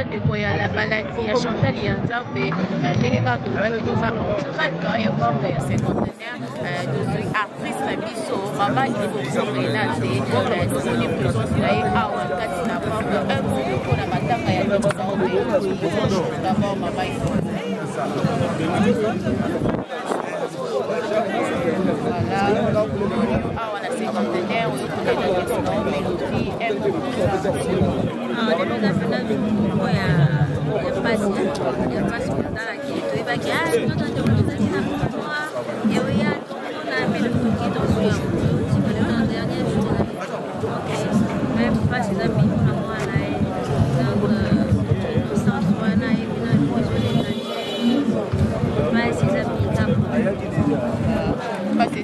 bandeko ya la maladie ya Chantal ya Nzambe ndenge kaka tolobaki toza entraîneur ya membre ya cinquantenaire tozwi artiste na biso mama iforenate tomoni présence na ye awa kati na membre un mot mpona matanga ya Nzambe d'abord mama awa na cinquantenaire ozokolela question mélodie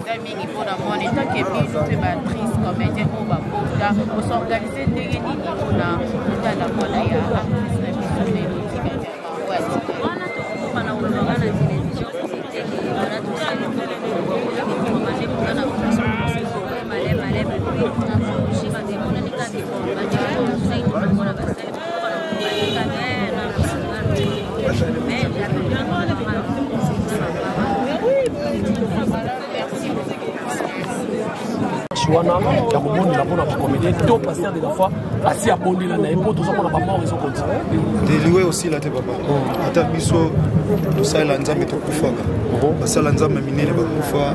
c'est mingi pour la monnaie tant que biso pe matrice comédien on va posta on s'organiser ndenge nini mpona kotala mwana ya artiste na biso mélodie kanyama wana tokokoma na olobaka na télévision c'était wana tosali komande mpona na malema na shima demonani kati badekosai tomona basali mpona kobaleka wana ya kobondela mpona bacomédien to passer de la fois asi abondela na ye mpo tozomona bamort ezokontinue deliwe osila te papa ata biso tosalela nzambe tokufaka basala nzambe minene bakufa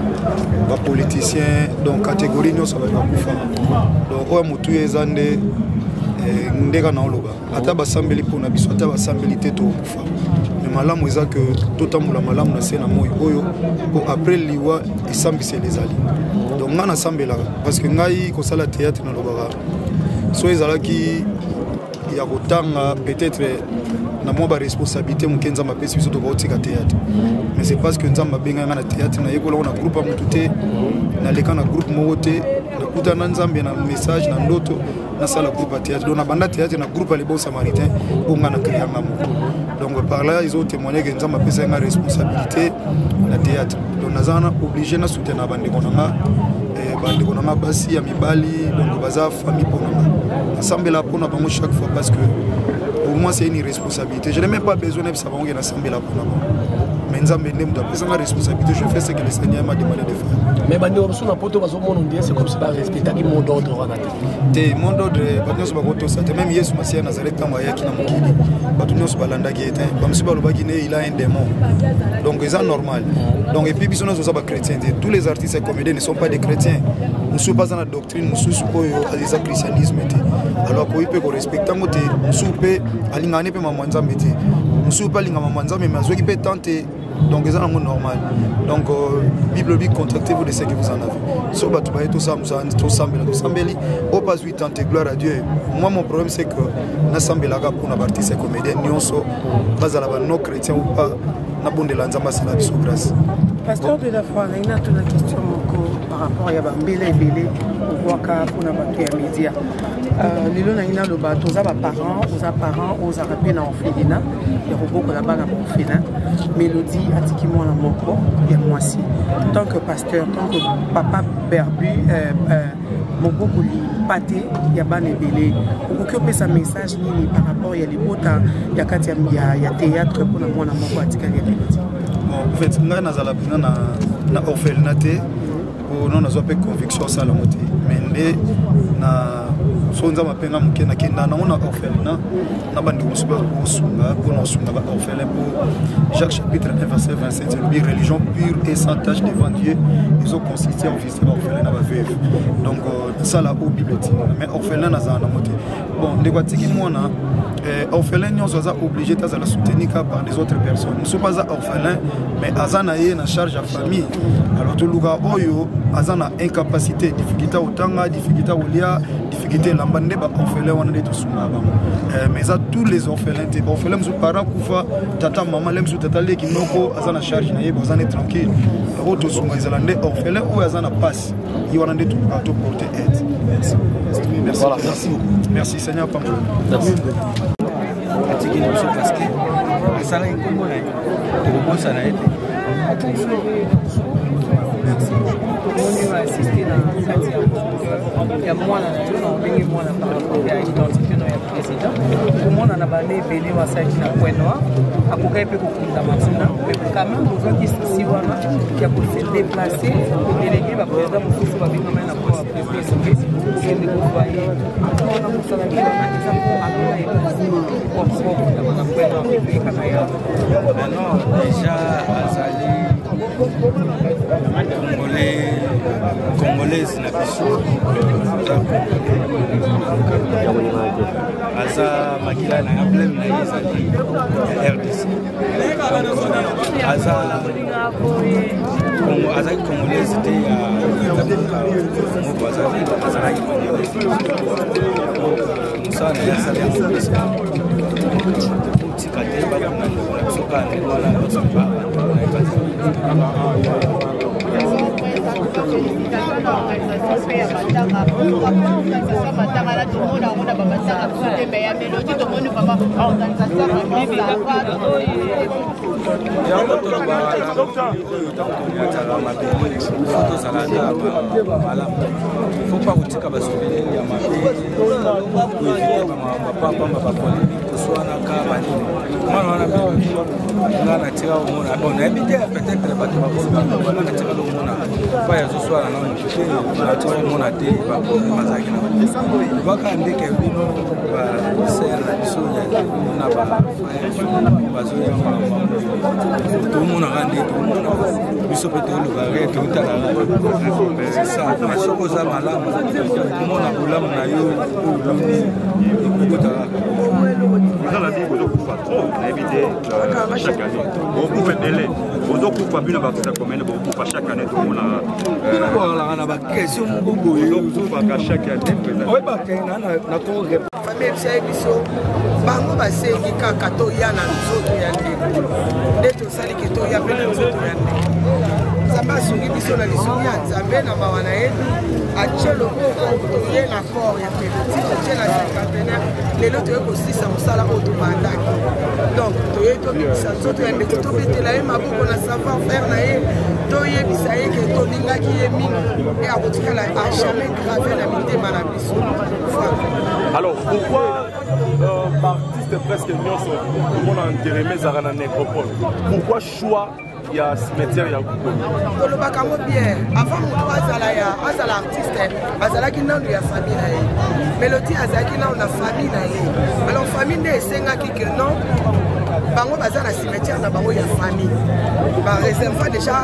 bapoliticien donc catégorie nyonso bali bakufa donc oyo motu eza nde ndeka na oloba ata basambeli mpona biso ata basambeli te tokufa mais malamu eza ke totambola malamu na se na moi oyo po après liwa esambisela ezali donc nga nasambelaka parce que ngai kosala théâtre nalobaka so ezalaki ya kotanga peut-être na mwa baresponsabilité moke nzambe apesi biso tokotika théâtre mais c'est parce que nzambe abenga nga na théâtre nayekolako na groupe ya motu te naleka na groupe moko te nakutana nzambe na message na ndoto nasala groupe ya théâtre donc nabanda théâtre na groupe ya les bons samaritains mpo nga na créanga moko donc par là ils ont témoigné que nzambe apesa nga responsabilité na théâtre donc naza na obligé na soutenir bandeko nanga basi ya mibali donc baza famille mpona nasambela mpona bango chaque fois parce que pour moi c'est une responsabilité je n'ai même pas besoin de savoir que nasambela mpona bango mais nzambe nde mutu apesa nga responsabilité je fais ce que le Seigneur m'a demandé de faire mais bandeko mosusu na poto bazomona ondie c'est comme si barespectaki mot d'ordre wana te mot d'ordre bato nyonso bakotosa te même yesu masiya nazareth ntango ayaki na mokili bato nyonso balandaki ye te bamosusu balobaki ne il a un démon donc eza normal donc et puis biso nyonso oza bachrétien te tous les artistes et comédiens ne sont pas des chrétiens mosusu mpe aza na doctrine mosusu oyo eza christianisme te alors akoyi mpe korespecte yango te mosusu mpe alingaka ne mpe mama nzambe te mosusu mpe alingaka mama nzambe mais azwaki mpe temps te donc c'est normal donc Bible dit contactez-vous de ce que vous en avez so bato baye tosambeli au pas 8 ans gloire à Dieu moi mon problème c'est que nasambelaka mpona baartiste comédien nyonso bazala ba non chrétien ou pas nabondela nzambe asala biso grâce pasteur de la foi naina tuna question moko par rapport ya bambela ebele okwaka mpona bato ya média lelo naina loba toza baparent oza parent ozaka mpe na orphelinat ya kobokola bana ba orphelin Mélodie atiki mwana moko ya mwasi tant que pasteur tant que papa berbu mobokoli pate ya bana ebele okoki opesa message nini par rapport ya libota ya kati ya théâtre mpona mwana moko atikali ya Mélodie en fait ngai nazala mpena na orphelinat te po no nazwa mpe conviction osala ngo te mais nde na so nzambe apenga moke nakenda nango na orphelinat na bandeko mosusu bakosunga mpona kosunga baorphelin mpo Jacques chapitre 1 verset 27 elobi religion pure et sans tache devant Dieu ezoconsiste en visite baorphelin na baveuve donc nasala o bible etinga mais orphelin nazala nango te bon ndeko atiki mwana orphelin nyonso aza obligé te azala soutenir par des autres personnes mosusu mpe aza orphelin mais aza na ye na charge ya famille alors toluka oyo aza na incapacité difficulté otanga difficulté olia difficulté lamba nde baorphelin wana nde tosunga bango mais eza tous les orphelins te baorphelin mosusu parent kufa tata mama le mosusu tata leki noko aza na charge na ye aza ne tranquille oyo tosunga ezala nde orphelin oyo aza na passe ye wana nde toluka toporte aide merci voilà merci beaucoup merci Seigneur pambo merci atiki biso parce que asalaki nkombo na ye tokobosana ye te merci beaucoup. On a assisté dans la il y a moins par rapport à l'identité du président. Pour moi, on a banné Béné Wassaki na Point Noir. À Pouka, il peut comprendre maintenant. Mais quand même, vous voyez qu'il y a pour se déplacer, le délégué va président Moussou va venir maintenant pour la présidence. Vous voyez, on a pour ça la vie, on a des gens pour maintenant, déjà, Azali, Congolais, na biso aza makila na problème na ezali RDC azali Congolais te ya moko azalaki mosala yasali yango pesa tika te basoka wana faut pas kutika basouvenir ya mabe kuswana kama nini mwana wana ngana tika umona bona ebite peut-être bato bakona na tika umona fa ya zoswana na mpe na tika umona te ba mazaki na baka ndeke bino ba sera bisonya na ba bazoya tout le monde a rendu tout le monde biso peut-être va arrêter tout à l'heure c'est ça mais ce que ça malade tout le monde a problème na yo dans la vie vous trop éviter chaque année vous pouvez délai vous occupez bien dans votre commune vous occupez chaque année tout le monde a na ba question moko vous occupez chaque année oui ba na ko famille c'est biso bango basengi kaka to ya na nzoto ya ndeko nde tosali ke to ya pene nzoto ya ndeko nzambe asungi biso na lisungi ya nzambe na mawana yetu atie loboko toye na corps ya peloti totie na cinquantenaire lelo toye kosisa mosala oyo tobandaki donc toye tobimisa nzoto ya ndeko tobetela ye maboko na savoir faire na ye toyebisa ye ke tolingaki ye mingi e akotikala a jamais grave na mitema na biso. Alors pourquoi l'artiste presque nyonso tout le monde a enterré mes arana nécropole? Pourquoi choix il y a cimetière ya Gukoni? Tolobaka ngo bien avant moto azala artiste azalaki nanu ya famille na ye Mélodie azalaki nanu na famille na ye alors famille nde esengaki ke non bango baza na cimetière na bango ya famille ba réserve déjà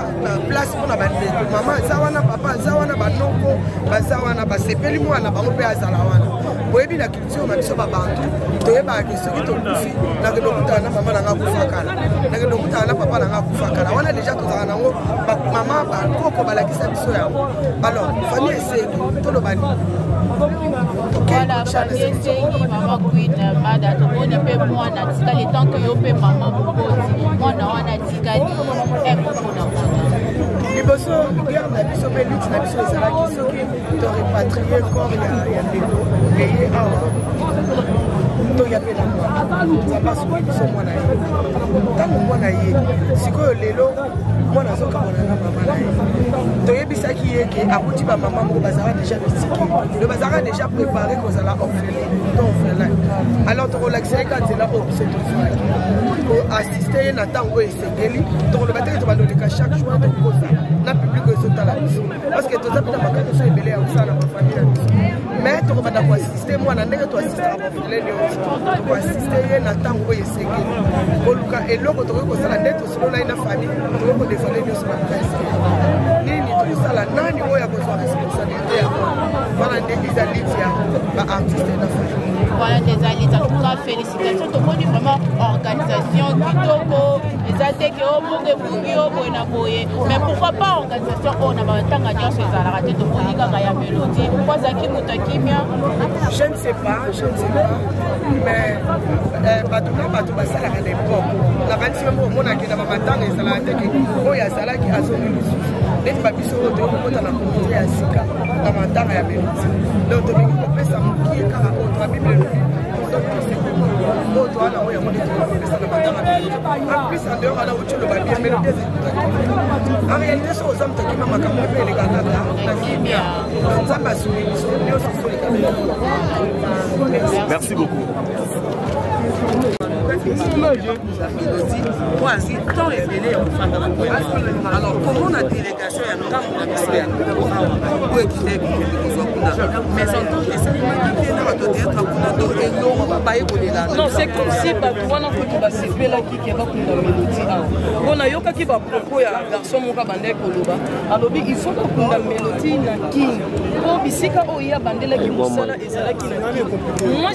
place pour na bandeko maman aza wana papa aza wana banoko baza wana basepeli mwana bango mpe azala wana boyebi na culture na biso babantu toyebaki soki tokufi nakende okutana na mama nanga akufakala nakende okutana na papa nanga akufakala wana déjà tozala nango mama bakoko balakisa biso yango alors famille esengi tolobani voilà famille esengi mama kwina mada tomoni mpe mwana tikali tant que yo mpe mama mokoti mwana wana tikali ekopona liboso guerre na biso mpe lutte na biso ezalaki soki torepatrie corps ya ndeko eye awa toya mpe na mwana nzambe asoki biso mwana ye ntango mwana ye sikoyo lelo mwana azokamona na mama na ye toyebisaki ye ke akuti bamama moko bazala déjà misiki lo bazalaka déjà préparé kozala orphelin to orphelin alors tokolakisa ye ka nzela oyo biso tozalaki koassiste ye na ntango oyo esengeli tokoloba teke tobandoleka chaque jour tokoza na public oyo ezotala biso parce que toza mpena makandiso ebele ya kosala na bafamille na biso mais tokobanda koassiste mwana ndenge toassistaka baorphelin nyonso tokoassiste ye na ntango oyo esengeli koluka eloko tokoki kosala nde tosololai na famille tokoki kodefale nyonso baprese nini tokosala nani oyo akozwa responsabilité ya wana nde ezaliti ya baartiste na famille. Voilà des alliés, en tout cas félicitations tout le monde vraiment organisation kitoko ezate ke o monde bungi o boena boye mais pourquoi pas organisation on a batanga nyonso ezalaka te to monika ka ya Mélodie pourquoi zaki mutakimia je ne sais pas mais bato basalaka l'époque la kanisi moko mona ke na bamatanga ezalaka te ke oyo azalaki azongi lisusu neti babiso oyo tokokota na komite ya sika na matanga ya melodi donc tolingi kopesa mokie kaka oyo toabibi elobi oyo towana oyo yango neti tokopesa na matanga ya melodi aplis en dehors ala otie oloba bien melodi en réalité so oza motakima makambo mpe eleka kaka na kimia nzambe asuli biso nyonso solika Merci beaucoup. Alors, comment la délégation est en train de non, c'est comme si Batouana peut participer là qui va pour la mélodie. On a yoka qui va proposer à garçon mon cabane Koloba. Alors, il faut que la mélodie na king. Pour bisika oya bandela qui musala et zala qui na. Moi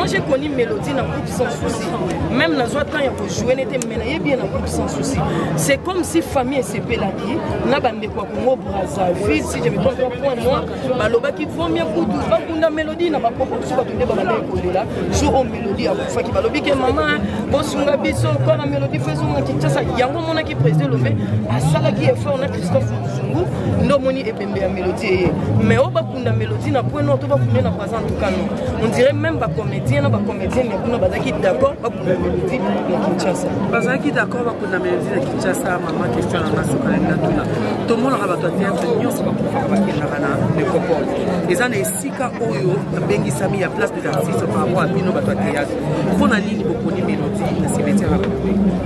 j'ai connu mélodie na groupe sans souci. Même na joie temps ya ko jouer n'était menaye bien na groupe sans souci. C'est comme si famille SCP là qui na bande quoi Congo Brazzaville si je me trompe pas point moi baloba qui vont bien pour tout ba kunda mélodie na ba proposition ba tunde ba bande ko là jour au mélodie à fa ki balobi ke maman bosunga biso ko na mélodie faisons ki tsa yango mona ki président lomé asala ki effort na Christophe Zungu ndo moni ebembe ya mélodie mais o ba kunda mélodie na point non to ba kunda na présent en tout cas non on dirait même ba comédien mais kuna bazaki d'accord ba kunda mélodie na Kinshasa bazaki d'accord ba kunda mélodie na Kinshasa maman question na masuka na tuna to mona ba to théâtre nyonso ba kufa ba kenda na nekopole eza na esika oyo bengi sami ya place des artistes par rapport à bino ba to théâtre pona nini bokoni mélodie na cimetière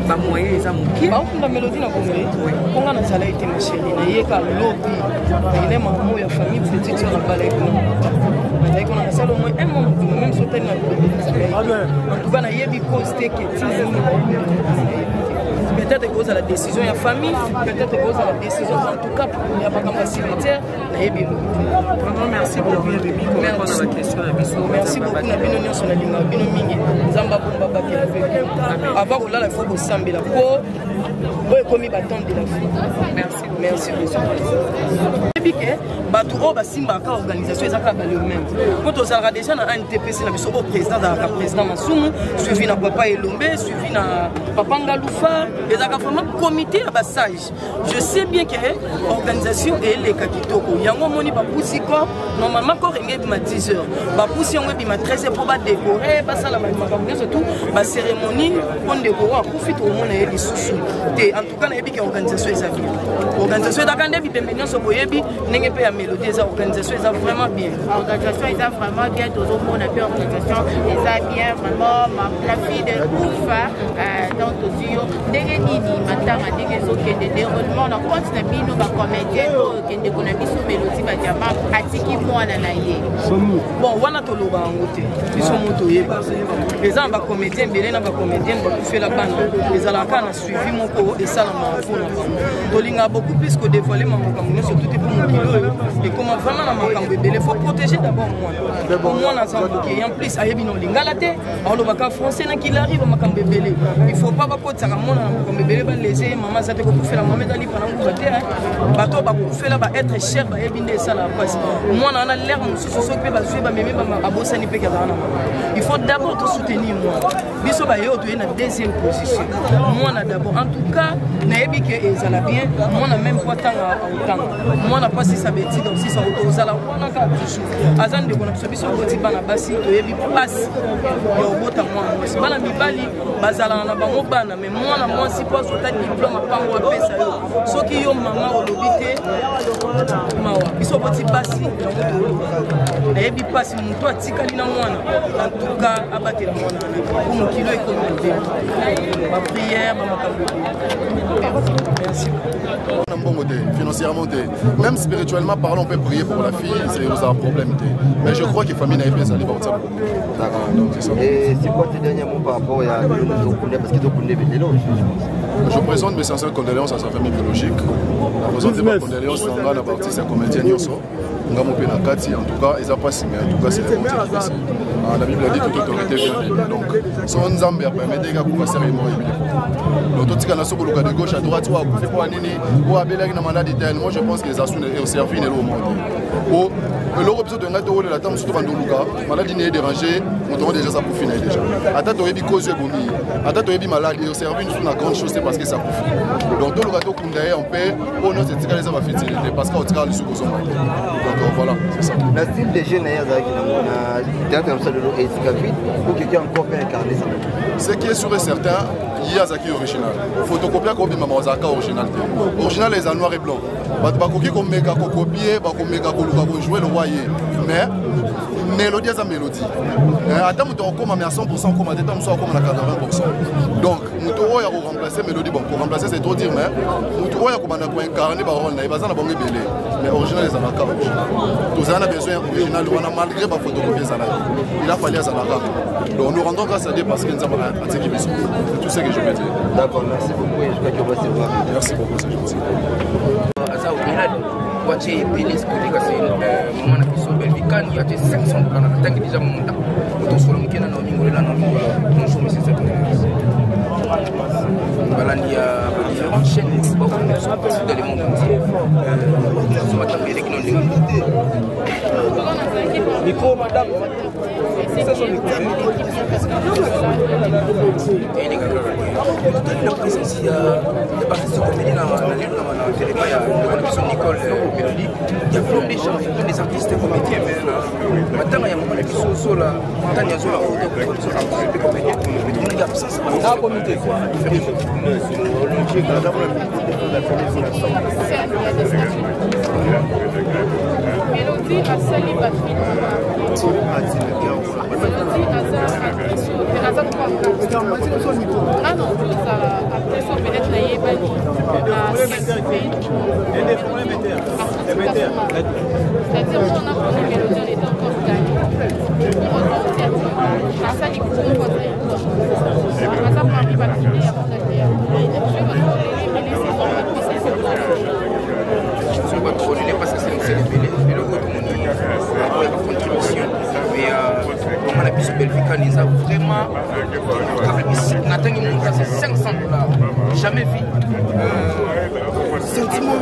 ba moyen eza moki ba kunda mélodie na Congo konga na sala été ma chérie na yeka lobby ile maman ya famille petite sur la balai on a ça au moins un moment même sauter en tout cas na yebi posté que peut-être que cause à la décision de la famille, peut-être que cause à la décision en tout cas il n'y a pas comme cimetière na yebi vraiment merci beaucoup merci la question merci beaucoup na bino nyonso na linga bino mingi nzamba bomba bakela fe avant ko la faut ko sambela ko boy komi batante de la vie merci que bato o basimba ka organisation ezaka ba le même quand on sera déjà na NTPC na biso au président da président Masumu suivi na papa Elombe suivi na papa Ngaloufa ezaka vraiment comité à bassage je sais bien que organisation et les kakitoko yango moni ba pusiko normalement ko renge bi ma 10h ba pusi yango bi ma 13h pour ba décorer ba sala ba makambo surtout ba cérémonie on décorer profite au monde et lisusu en tout cas na yebi que organisation ezaki organisation da kande bi pembenia so boyebi n'engé pas la mélodie, les organisations, ils ont vraiment bien. L'organisation, ils ont vraiment bien. Tout le monde a fait l'organisation, ils ont bien vraiment. La fille de Koufa, donc aussi, des nini, maintenant, des déroulements, on continue à bien nous comédien, qui ne connaît pas sous mélodie, va dire, à tiki moi na naïe. Bon, on a tout le monde. Ils sont montés. Les gens va comédien, bien les comédien, va faire la bande. Les alacans ont suivi mon cours et ça la m'a fait. A beaucoup plus que dévoiler mon camerounais, surtout pour mon kilo. Et comment vraiment il faut protéger d'abord moi. Moi, en plus, il français qu'il arrive à Makambébélé. Il ne faut pas que ça soit léger, maman, ça te fait la maman d'aller pendant que tu bateau va être cher, va être ça la presse. Moi, on a l'air de se s'occuper de il faut d'abord te soutenir moi. Biso ba yo to na deuxième position. Moi na d'abord en tout cas, na yebi que ezala bien, moi na même pas tant autant. Moi na pas si ça bêtise donc si ça auto zala wana ka toujours. Azan de kona biso ko bana basi to yebi passe. Yo bota moi. C'est bala mibali bazala na bango bana mais moi na moi si pas autant diplôme pas moi pesa yo. Soki yo mama olobité mawa. Biso boti basi na yebi passe muto atikali na mwana. En tout cas abatela mwana na pour kilo économique. Ma prière, merci. Financièrement, même spirituellement parlant, on peut prier pour la fille, c'est un problème. Mais je crois que la famille n'a pas ça. Et c'est quoi tes derniers mots par rapport à parce qu'ils ont connu des éloges? Je présente mes sincères condoléances à sa famille biologique. Je présente mes condoléances à la partie de sa comédienne Yosso. En tout cas, ils n'ont pas signé. En tout cas, c'est la moitié. La Bible a dit toute autorité vient de lui. Donc, son Nzambe a permis de faire sérieusement. Donc, tout ce qu'on a sur le de gauche à droite, moi je pense que les assumes au service et au monde. L'autre épisode de Nato, la table surtout dans le maladie n'est dérangée, on doit déjà ça pour finir déjà. Attends, tu as cause de boumi. Attends, tu as maladie au service, c'est une grande chose, c'est parce que ça profite. Donc, tout le gâteau qu'on a, on peut, on a cette les avoir fait parce qu'on tire le sous donc voilà, c'est ça. La style des jeunes, il y a théâtre comme ça de l'eau et pour quelqu'un encore bien incarné ça. Ce qui est sûr et certain, il y a Zaki original. Photocopie comme maman Zaka original. Original les en noir et blanc. Bah tu comme méga copier, bah comme méga jouer le royer. Mais mélodie à mélodie. Attends, tu comme à 100% comme à temps soit comme à 80%. Donc, nous devons remplacer mélodie. Bon, pour remplacer c'est trop dire, mais nous devons incarner parole. Il va bon belé. Mais original les Zaka original. Tous on a besoin original. On a malgré ma photocopie ça. Il a fallu à Zaka. Donc nous rendons grâce à Dieu parce que nous avons un petit qui c'est tout ce que je veux dire. D'accord, merci beaucoup et je crois qu'on va se voir. Merci beaucoup, c'est gentil. Voici Bélis pour les casser. Maman a pu sauver le week-end, il y a des 500 dollars. Tant que déjà mon temps. Autant sur le week-end, on a mis là, bonjour, monsieur Zéphane. Voilà, il y a différentes chaînes qui sont partout dans le monde entier. Nous sommes attaqués avec nos limités. Micro, madame. C'est son micro. Et les gars, la présence, il y a des participants comédiens dans le téléphone, il y a une émission Nicole Mélodie, il y a plein des gens, plein des artistes comédiens. Maintenant, il y a un émission sur la montagne, il y a la photo, il y a comédiens, mais il y a absence. C'est un comité. Mélodie a sali batterie. Mélodie a ah non, après ça peut-être la yébani c'est-à-dire on a pris une mélodie en étant encore gagné à ça il faut qu'on à ça pour arriver à finir avant d'aller je vais pas coller parce que c'est le contribution mais comment on a pu se Belgique ils a vraiment Nathan il monte c'est 500 dollars jamais vu sentiment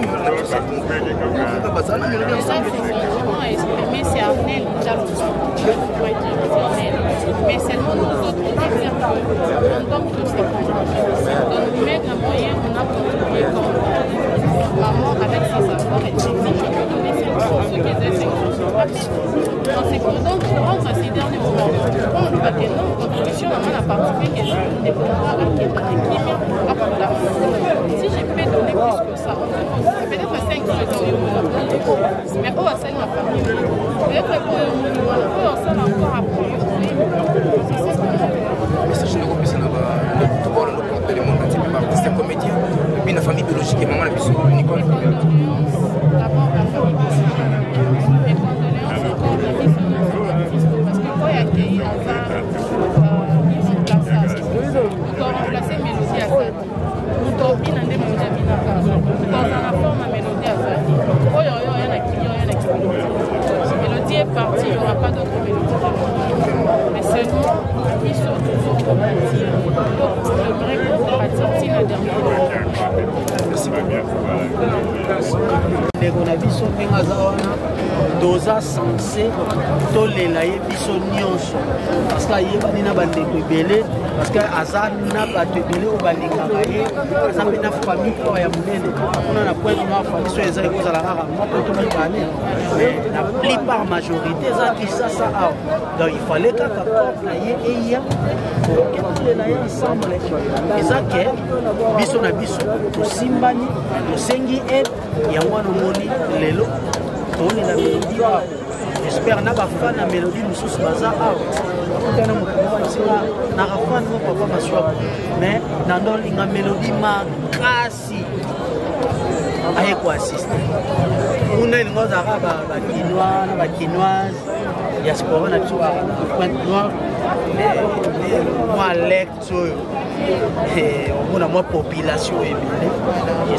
mais c'est Arnel mais seulement nous autres on dit que donc tout c'est nous mettre un moyen on a contribué comme maman avec ses enfants et techniques qui donnaient ceux qui étaient donc on a ces derniers moments on va tenir une contribution on a participé que je ne découvre pas si je peux donner plus que ça peut-être 5 jours mais où est-ce ma famille peut-être on s'en encore après mais ça je ne comprends pas le monde entier artiste comédien et puis la famille biologique et maman la plus Nicole d'abord la famille et condoléances encore la vie parce que quand il y a accueilli nous remplacer Mélodie à ça nous dormons dans des Mélodie dans la forme à Mélodie à ça Mélodie est partie il n'y aura pas d'autre Mélodie mais seulement ils sont toujours combatiers le vrai pratique la dernière merci ndeko na biso ndenge aza wana toza sanse tolela ye biso nyonso parce que ayebani na bandeko ebele parce que aza na bato ebele oyo balingaka ye aza mpe na famille awa ya monene mpona na pointe noir famille so eza ekozala kaka moko to mibale mais la plupart majorité eza kisasa awa donc il fallait kaka corps na ye eya oke tolela ye ensemble eza ke biso na biso tosimbani tosengi aide yango wana omoni lelo tolela mélodie awa j'espère na bafan na mélodie mosusu baza awa akutana moto mokoasinga naka fan mo papa maswako mais nandolinga mélodie makasi aye koassiste kuna elingo ozalaka bakinois na bakinoise diaspora na biso kaka na pointe noire mwa lecte oyo omona mwa population ebele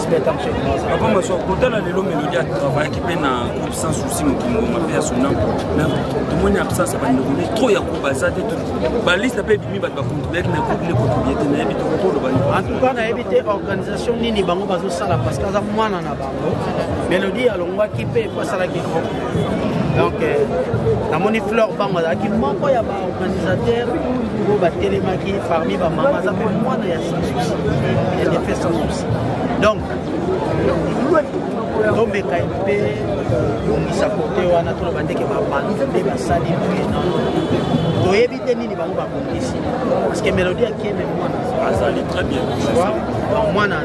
respect tant que papa moi so kotala lelo Mélodie a travaillé qui pe na groupe sans souci mokingo ma personnel na tout monde absence ba ndekone trop ya ko bazate tout ba liste pe bimi ba contribuer na groupe ne contribuer na yebi to ko lo ba en tout cas na yebi te organisation nini bango bazo sala parce que za mwana na bango Mélodie alongwa ki pe ko sala ki donc na moni fleur bango za ki moko ya ba organisateur ko ba télémaki parmi ba mama za pe mwana ya sans souci il a fait sans souci donc tombe kaimpe ngisa côté wana to ba ndeke ba bande ba sali non to éviter nini bango ba kongisi parce que Mélodie akene mwana azali très bien mwana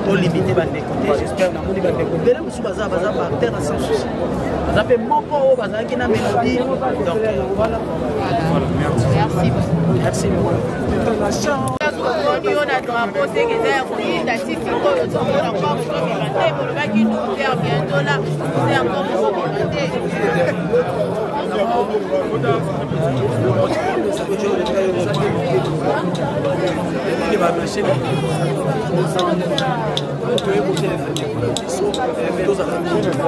to limiter ba ndeke j'espère na moni ba ndeke bele musu baza acteur sans souci baza pe moko baza ki na Mélodie donc voilà merci beaucoup on a drapeau c'est que d'ailleurs oui la cité on a encore commenté pour le bac qui nous faire bientôt là c'est encore commenté il va marcher on a joué au marqué au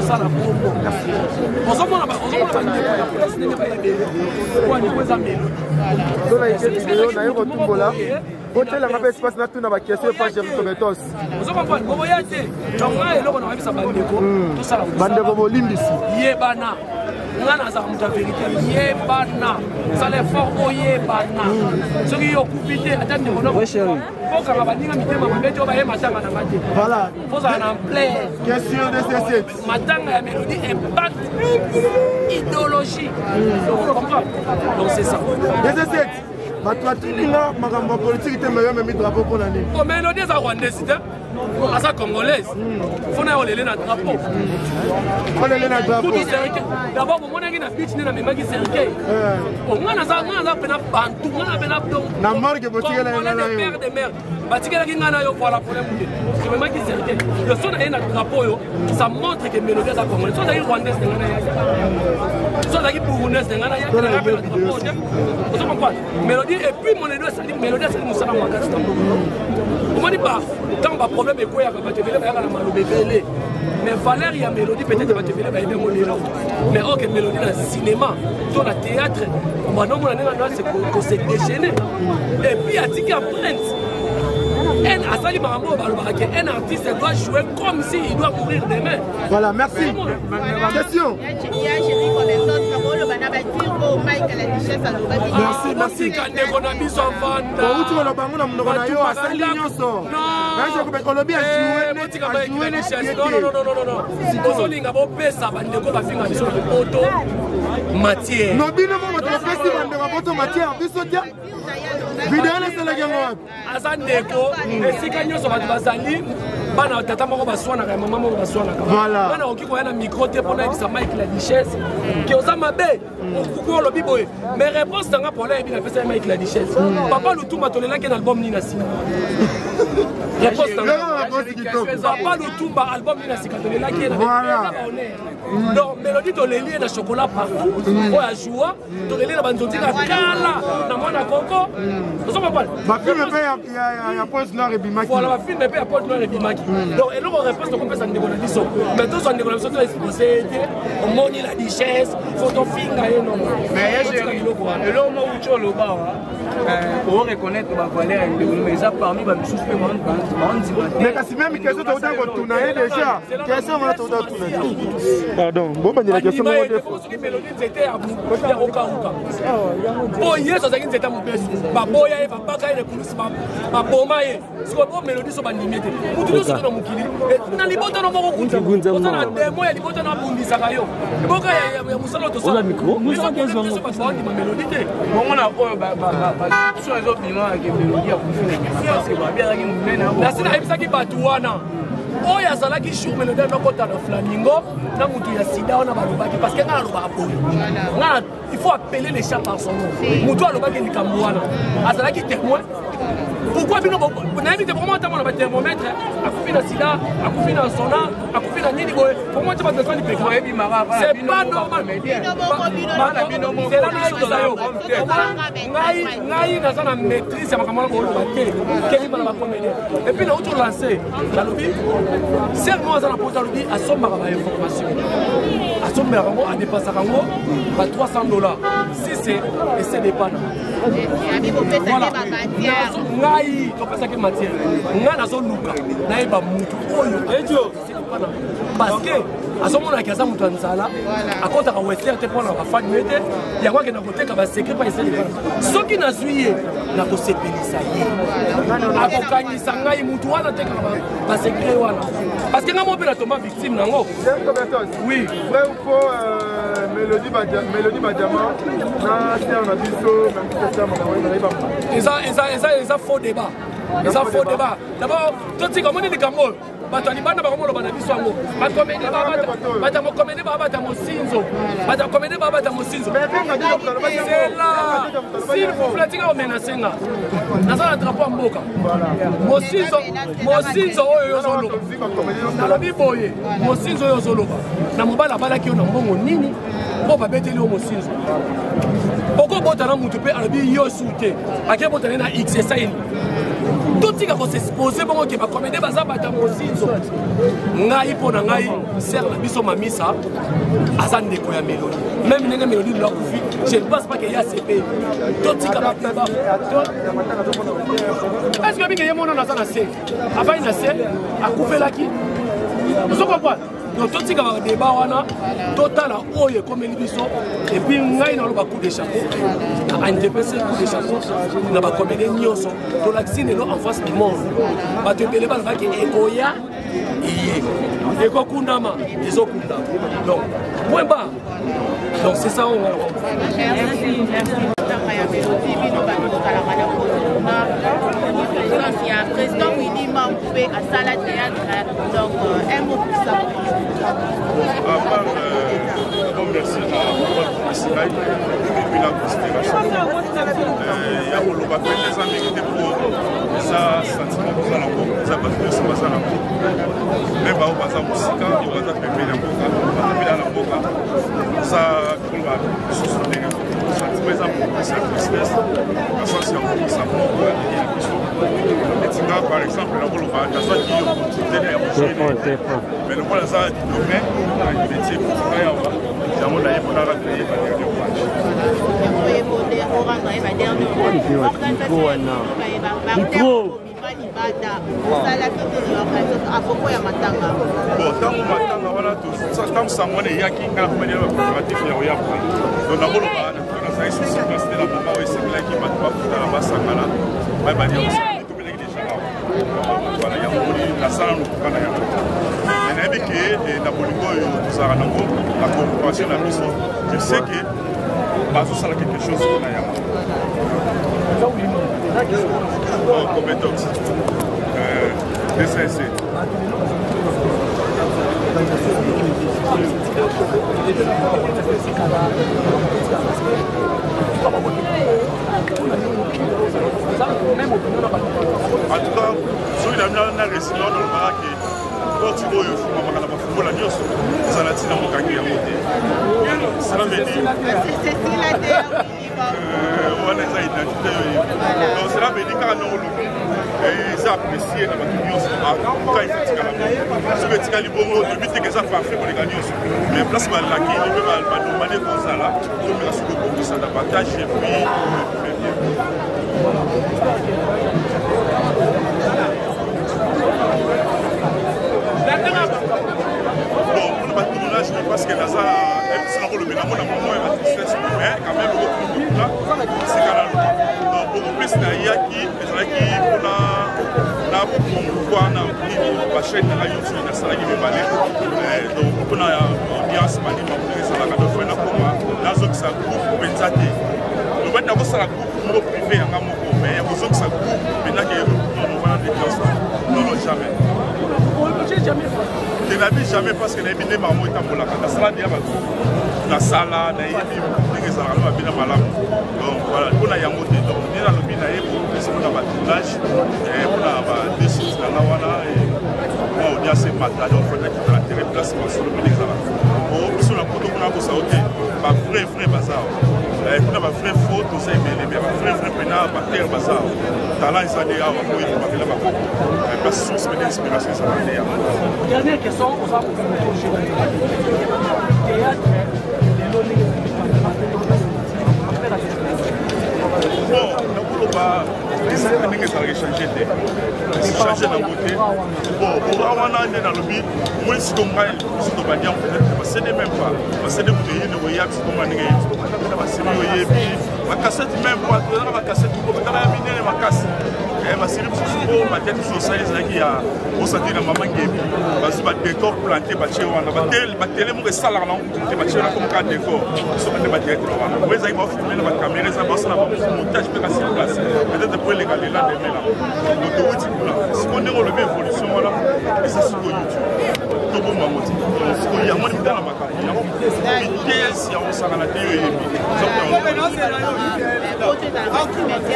salle ngana za muta vérité yebana ça les fort oyebana ce qui occupité attendez mon nom faut que baninga mitema mabeto ba matanga na ngate voilà faut ça en plein question de ces matanga ya Mélodie impact idéologie donc c'est ça de Batouatinga, ma politique était meilleure, mais mes drapeaux pour l'année. Oh, Mélodie, ça rwandaise, à sa congolaise. Faut n'a pas le drapeau. On est le drapeau. D'abord, on a une pitch, on a même qui s'est on a ça, on a peine à bantou, on a peine à don. La mort que vous tirez la mère de merde. Batika qui n'a pas voilà problème. C'est même qui s'est le son a un drapeau, ça montre que Mélodie a congolaise. Soit d'ailleurs rwandaise, soit d'ailleurs burundaise, Mélodie et puis mon édo c'est Mélodie c'est Moussa Mangasta. On dit pas quand le problème est quoi il y a pas te vele ba la malobe vele. Mais valeur il y a Mélodie peut-être pas te vele ba bien mon édo. Mais OK Mélodie dans le cinéma, dans le théâtre, moi non mon année c'est qu'on s'est déchaîné. Et puis à Tika Prince un artiste doit jouer comme s'il doit mourir demain. Voilà, merci. Question. Merci. Azandeko, esika nyonso bato bazali bana tata moko baswanaka mama moko baswanaka bana oki koya na micro te mpona yebisa Mike la Duchesse ke oza mabe okuku olobi boye mais réponse nanga mpona yebi napesa ye Mike la Duchesse papa Lutumba tolelaki na album nini na sika réponse nanga papa Lutumba album nini na sika tolelaki ye na donc mélodie toleli ye na chocolat partout oyo ajoua toleli na banzonzi na kala na mwana koko ozomapana bafilme mpe ya Pointe Noire ebimaki voilà bafilme mpe ya Pointe Noire ebimaki donc eloko réponse tokopesa ndeko na biso mais tozwa ndeko na biso to expose ete omoni la Duchesse fotofinga ye nono mais eloko mouti oloba oreconnaître bavaleur ya ndeko mais eza parmi bamisusu mpe baondima te mais kasi même question touta kotuna ye déjà question wana touta kotuna pardon bombanyi la question moko defo soki mélodie nzete ya kokauka po yesu azalaki nzete ya mobesu baboya ye babaka ye lekulisi baboma ye sikopo mélodie so bandimi ete mutu nyonso to na mokili na libotano moko kuti oza na demo ya libotano abundisaka yo eboka ya mosala otososo bato baondima mélodie te bomona oyo so ezobimaka mélodie ya kufineke babiazaki monene nasi nayebisaki bato wana oyo azalaki jour mélodie anokota na flamingo na mutu ya sida wana balobaki parce que nga alobaka boye nga il faut appeler les chats par son nom mutu alobaki likambo wana azalaki témoin pourquoi bino nayebi te vraiment ntango na bathermomètre akufi na sida akufi na sona akufi na nini boye pourquoi nte bato esali peka c'est pas normal ngai naza na maîtrise ya makambo wana kooloba te kelima na bacomédien epuis nauti olance nalobi ser mo aza na poto alobi asombaka bainformation asombelaka yango adépensaka yango ba $300 si c'est ese dépana ngai topesaki matière ngai nazoluka nayeba mutu oyo parce que azomonaki aza mutu ya nzala akotaka wester te mpona bafani ye te yango akenda koteka basekret pa eseli soki nazwi ye nakosepelisa ye akokangisa ngai mutu wana tekaka basekret wana parce que ngai mo mpe natomba victime nango oui vrai ou faux mélodie badiama na ser na biso eza faux débat eza faux débat d'abord totika omoni likambo oyo bato ya libanda bakomoloba na biso yango bato ya mokomede babata mosinzo bato ya komede babata mosinzo sela s'il vous plaît tika komenase nga naza na drapeau ya mboka mosinzo oyo yozoloba nalobi boye mosinzo oyo ozoloba na mobali abalaki yo na mbongo nini mpo babeteli yo mosinzo okobota na mutu mpe alobi yo su te akebotane na x esaini totika kosexpose bongo ke bakomede baza bata mosinzo ngai mpo na ngai ser na biso mamisa aza ndeko ya melodi même ndenge melodi lelo akufi je ne pense pas ke ye asepe totika badeba est-ce que abike ye monana aza na se avai na se akufelaki ozo comprendre donc totika badeba wana totala oyo ekomeli biso epuis ngai naloba coup de chapeau na ndepese coup de chapeau na bakomede nyonso tolakisi lelo en face du monde bato ebele balobaki ekoya iye ekokundama ezokundama donc point bas donc c'est ça on il y a président Winnie Mampoué à Salle Théâtre, donc un mot pour ça. Merci à la considération. Il y a des amis qui pour ça, sentiment que ça n'a pas de ça, ça n'a pas. Mais bah, on va ça aussi quand il va taper la boca, ça, on va soutenir. Par exemple, mais le voilà ça diplômé, il métier pour travailler en je sais que ça a quelque chose compétence. En tout cas, soki na résident dans le Maraki, porti oyo fumamaka na bafungola nyonso ezala ntina mokangi yango te. Cela veut dire wana eza identité oyo. Donc cela veut dire kaka ndenge olobi eza apprécié na bato nyonso ka efatikala soki etikali bongo toyebi teke eza parfait koleka nyonso mais place balaki mpe badomane kozala tomeka soki okokisa davantage epuis bon, pour le tournage, je pense que Naza a le ménage, mais quand même, c'est beaucoup plus d'Ayaki, la chaîne de la YouTube, la salle qui me donc, on a ambiance, on a groupe Benzate. On va d'abord ça la groupe privé, mais il y a besoin que ça groupe, maintenant qu'il y a non, jamais. Je n'avais jamais parce que les bines marmots étaient pour la salle la salle, donc voilà, on a yamoté, donc on est dans le binaï pour le tournage, et on a des choses dans la wana, et on dit à ces matins, donc il faudrait qu'il y ait un déplacement sur le binaï. Bon, sur la photo qu'on a pour ça, pas vrai bazar. On a vrai photo, c'est mais vrai pénal, pas terre bazar. Talent, ils sont déjà, on va faire la photo. Parce que c'est une inspiration, ça va aller. Dernière question, on va vous changer de côté. Bon, on va aller dans le but. Moi, si on va dire, on va céder même pas. On va céder pour les gens qui ont été on va céder ma cassette même pas. On va casser tout. On va miner ma casse. Ma série pour ma tête sur ça, il y a on s'est dit la maman qui est parce que décor planté, on a télé mon salaire non, c'est comme un décor. Sur le matériel. Vous voyez, il va filmer la caméra, ça va se la montage peut passer en place. Peut-être pour les gars là, donc si on est relevé évolution voilà, et c'est sur YouTube. Tout bon ma moitié. Il y a moins de dans ma carrière. Vitesse, il y a on s'en a dit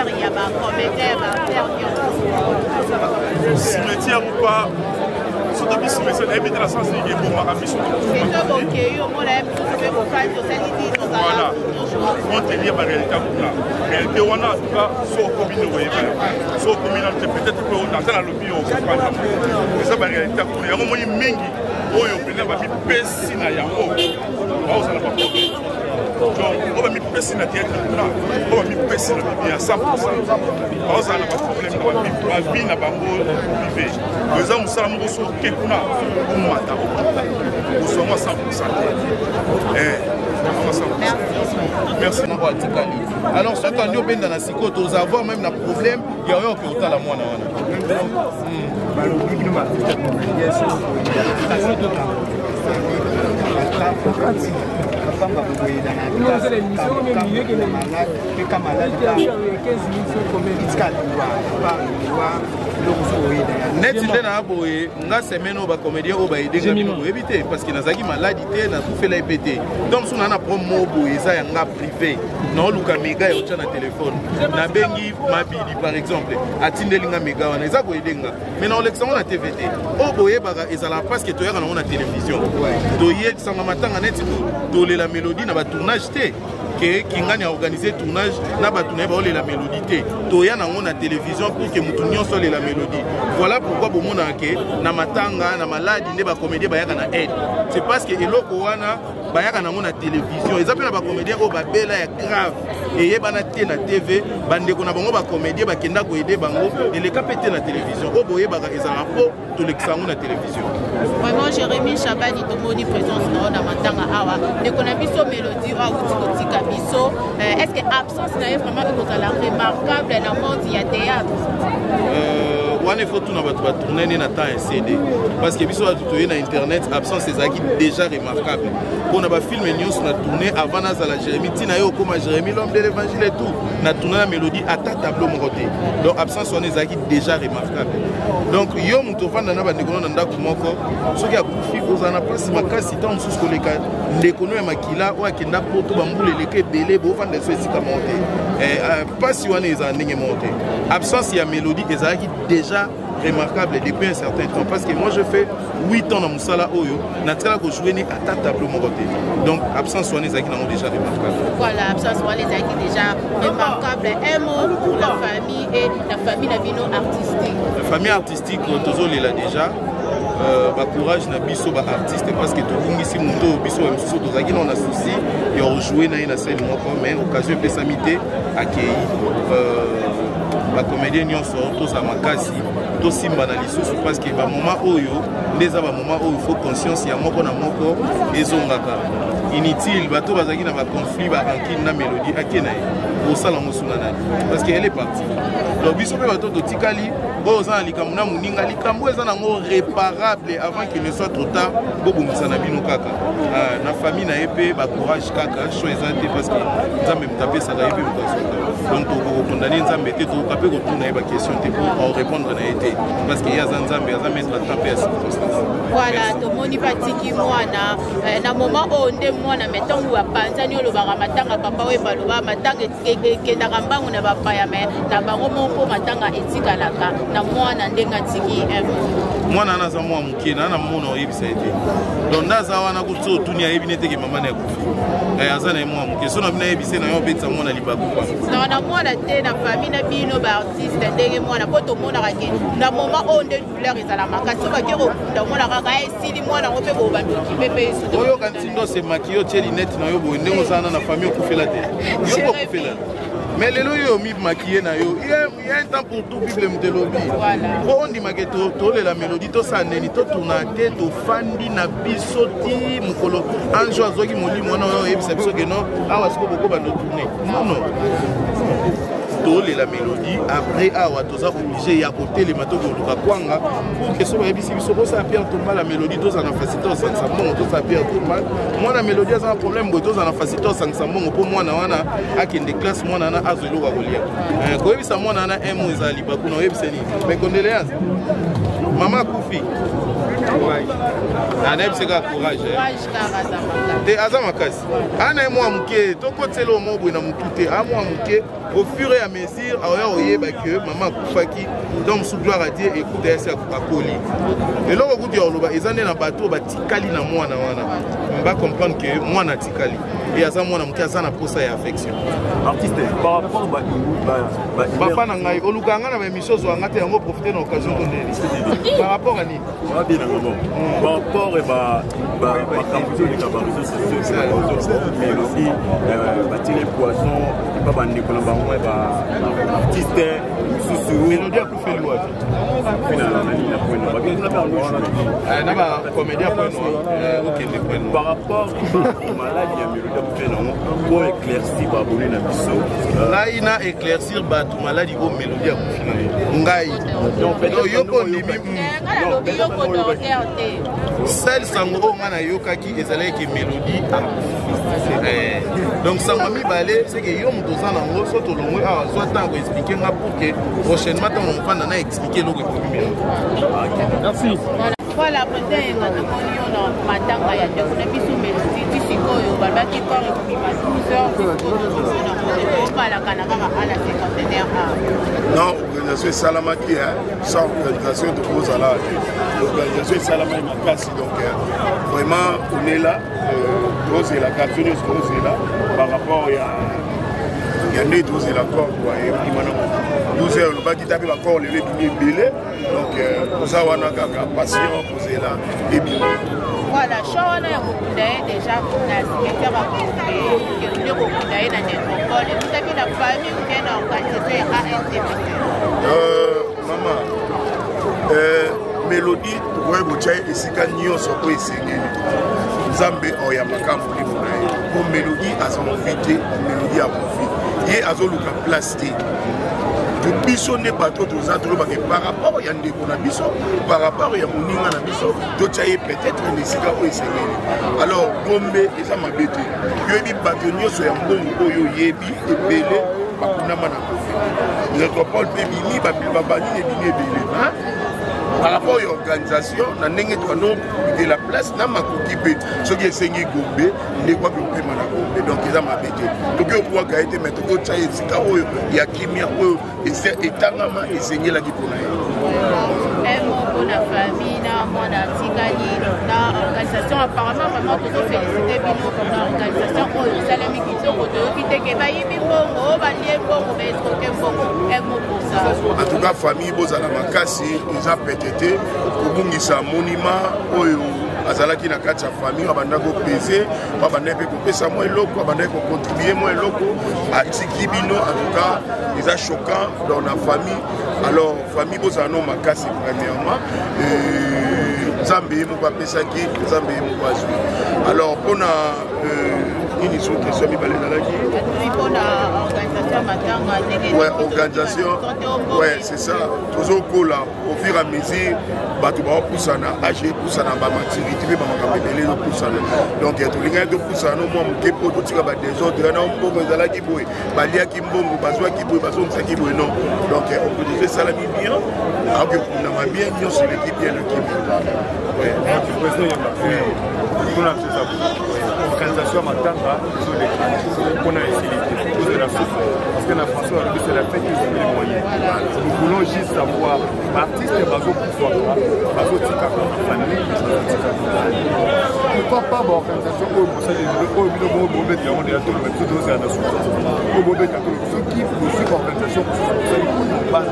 il y a pas commentaire cimetière ou pas, surtout si cimetière évite la sens de pour ma mission. Voilà. On te dit la réalité pour là. Réalité on a en tout cas sur commune sur communauté peut-être que dans la lobby on comprend. Mais ça la réalité pour les moments mingi oyo pena ba pesi na yango. On ça n'a pas problème. Donc, on va me passer la tête, on va me passer la vie à 100%. On va pas problème dans la vie, n'a pas privé. Les hommes sont en train de quelque nous sommes à 100%. Merci. Alors, ce qu'on a dans la psycho, nous avons même un problème, il y a un peu de temps à moi. Net na boye nga semaine au ba comédien au ba aider nga éviter parce que nazaki maladie na tout fait la pété donc son na promo boye ça ya nga privé non luka mega ya otcha na téléphone na bengi mabidi par exemple atindeli nga mega wana eza ko aider nga mais na olection na TVT au boye ba ezala parce que to ya na télévision doye sanga matanga net to la mélodie na ba tournage té Kingani a organisé tournage na batuna ba la mélodie to ya nango na télévision pour que mutu nyonso la mélodie. Voilà pourquoi bomona ke na matanga na maladi ne ba comédien ba yaka na aide. C'est parce que eloko wana ba yaka nango na télévision. Exemple na ba comédien ko ba bela ya grave et yeba na té na TV bande ko na bango ba comédien ba kenda ko aider bango et les capter na télévision. O boye ba ezala po to l'exango na télévision. Vraiment Jérémy Chabani tomoni présence na matanga awa. Ne kona biso mélodie wa utika biso. Est-ce que absence na vraiment que la remarquable dans le monde il y a théâtre? wana il faut tout na bato ba tourner na temps un CD parce que biso bato toye na internet absence ezaki déjà remarquable pour na ba film nyonso na tourner avant na la Jérémie tina yo comme Jérémie l'homme de l'évangile et tout na tourner la mélodie à ta tableau moroté donc absence wana ezaki déjà remarquable donc yo muto vanda na ba ndeko na ndako moko soki akufi ozana place makasi tant sous koleka ndekono ya makila o akenda poto bambule leke belé bo vanda so esika monté pas si wana eza ndenge monté absence ya mélodie ezaki déjà remarquable depuis un certain temps parce que moi je fais 8 ans dans Moussala Oyo naturellement que jouer ni à ta tableau moroté donc absence wana ezaki nango déjà remarquable voilà absence wana ezaki déjà remarquable un mot pour la famille et la famille na bino artistique la famille artistique tozolela déjà ba courage na biso ba artiste parce que tobungisi moto biso ba biso tozaki na souci ya rejouer na ina scène moko mais occasion pesamité akei ba comédien nyonso toza makasi to simba na lisusu parce que ba moment oyo ndeza ba moment oyo il faut conscience ya moko na moko ezongaka inutile bato bazaki na ba conflit ba rancune na mélodie akena au sala musuna nani parce que elle est partie donc biso pe bato to tikali bo za likambo na muninga likambo eza nango réparable avant qu'il ne soit trop tard bo bumisa na bino kaka na famille na epé ba courage kaka cho ezate parce que nzambe mtape ça epé mutasoka donc to condamner nzambe te to kapé ko tuna ba question te pour répondre na été parce que ya nzambe aza mettre la tapé à circonstance voilà to moni batiki mwana na moment onde mwana metongo wa panzani olo ba matanga papa we baloba matanga kenda kambangu na bapaya me na bango moko matanga etikalaka na mwana ndenga tiki mwana na za mwa mukina na mona oyebisa ete donc ndaza wana kutso tunia yebi neteke mama na kufi aza na mwa muke so na bina yebise na yo betsa mwana libakupa na mwana te na famille na bino ba artiste ndenge mwana poto mona kake na moment onde douleur ezala makasi ba kero nda mwana kaka esili mwana ngope bo bandoki pepe esu oyo kantindo se makio cheli net na yo bo ndengo sana na famille okufela te yo ko kufela mais les loyaux mi maquillé na yo il y a un temps pour tout vivre le mtelobi voilà on dit maqueto to la mélodie to sa neni to tourna tête to fandi na bisoti mukolo anjo azoki moli mwana yo ebisa biso que non awa siko boko bando tourner non la mélodie après awa toza obligé ya côté les matos de kwanga pour que soit ebisi biso ko sa pierre tomba la mélodie to za na facilité au sang samon to sa pierre tomba moi la mélodie a un problème to za na facilité au sang samon pour moi na wana akende classe moi na azelo ka kolia ko ebisa moi na un mois ezali ba kuna ebisa ni mais condoléances maman Koufi ana ebiseka courage te aza makasi ana moi muke to kotelo mo bwina mukute a moi muke au fur et à mesure alors oyeba que maman Koufaki donc sous gloire à Dieu écoute esa akoli et là au dire loba ezane na bateau batikali na mwana wana on va comprendre que mwana tikali et aza mwana muke aza na posa ya affection artiste par rapport papa na ngai olukanga na ba émission zo ngate yango profiter na occasion to neli par rapport à ni bien par rapport et ba campus de cabaret c'est mais aussi bâtir poisson pas bandi ko ba moi ba artiste sous mélodie a fait le wapi finalement la point ba bien na ba na ba comédien point OK par rapport maladie ya mélodie a fait non pour éclaircir ba bonné na biso là il a éclaircir ba tout maladie au mélodie a final ngai donc yoko ndimi celle sango ngana yoka ki ezalaki ki mélodie donc sango mi balé c'est que yo muto sana ngo soto longwe a soit temps ko expliquer nga pour que prochainement tant on va na expliquer loko ko mi merci voilà peut-être na tomoni yo na matanga ya te kuna biso mélodie tisikoyo babaki par ko ma 12 heures ko bala kana kaka ala 51 non organisation salamaki sans organisation de cause à la l'organisation salamaki makasi donc vraiment on est là cause la capture cause là par rapport il y a des doses la corps quoi et maintenant 12 heures le baki taper encore les bilés donc pour ça on a kaka passion poser là et bien voilà shona ya kokunda déjà na secteur à côté le kokunda na métropole et tout à fait la famille qui est dans organisation ANTP maman mélodie ouais bocha esika nyonso ko esengeli nzambe oya makambo libo na ye ko mélodie a son invité mélodie a profit et azoluka place to biso ne bato toza tolobaka par rapport ya ndeko na biso par rapport ya moninga na biso totya ye peut-être na esika oyo esengeli. Alors Gombe eza mabe te yoyebi bato nyonso ya mbongo oyo oyebi ebele bakundama na kofi métropole mpe bimi babanini ebimi ebele par rapport à l'organisation, on a de la place, on a makoki ce qui est saigné Gombe, les quoi que peut Gombe, donc ils ont ma bête. Donc on pourra gagner maintenant au Tchaï, il y a Kimia, et c'est éternellement enseigné la Gipona. Pour la famille, l'organisation, apparemment, vraiment, tout à fait félicité comme l'organisation, en tout cas, famille, vous avez la casse, ils ont pété, pour vous, ils ont un monument, azalaki na kati ya famille abanda ko peser abanda pe ko pesa moi loko abanda ko contribuer moi loko atiki bino en tout cas ils a choquant dans la famille. Alors famille bozano makasi premièrement Zambé mo pa pesa ki Zambé mo pa zwi. Alors pona une question mi balé nalaki ouais organisation ouais c'est ça toujours cola au fur et à mesure bato ba poussana age poussana ba maturité ba makambele lo poussana donc ya tolinga de poussana moi moke po to tika ba désordre na mbongo ezalaki boye balia ki mbongo bazwa ki boye bazo msaki boye non donc on peut dire ça la bien alors que on a bien bien sur l'équipe bien l'équipe ouais président on a fait ça organisation matanga on a essayé de la souffle parce que la France c'est la fête des moyens. Nous voulons juste savoir l'artiste bazo pouvoir bazo tika famille pourquoi pas l'organisation au conseil des au bon de la mondiale tout le monde tout ça dans au bon de ce qui aussi organisation parce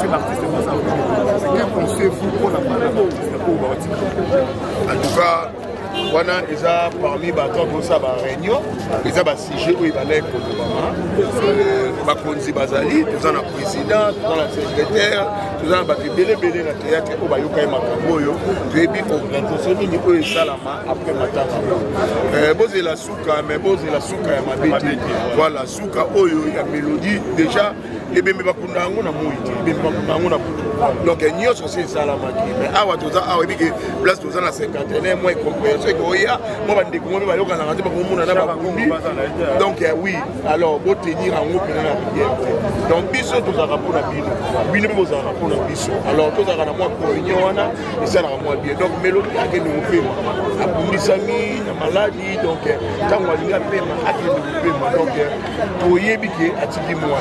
que l'artiste est pas ça. Quel conseil vous pour la en tout cas, wana eza parmi bato bosa ba réunion, eza ba sujet où il va aller pour le moment. Ba konzi bazali, tous en président, tous en secrétaire, tous en ba belé na théâtre au ba yoka makambo yo, puis organisation ni ko salama après matanga. Boze la souka, mais boze la souka ya mabeti. Voilà, souka oyo ya mélodie déjà et bien bakunda ngo na moiti, bien bakunda ngo na donc nyonso c'est salama ki. Mais awa toza awa bi que place toza na 51 mois compréhension que oya mo ba ndeko mo ba yoka na ngati ba ko mona na ba kumbi. Donc oui, alors bo tenir en haut na bien. Donc biso toza ka pona bino. Bino be boza ka pona biso. Alors toza ka na moi réunion wana et ça na moi bien. Donc mélodie a que nous paiement. Abundisami na maladie donc tango alinga paiement a que nous paiement. Donc toyebi ke atiki moi.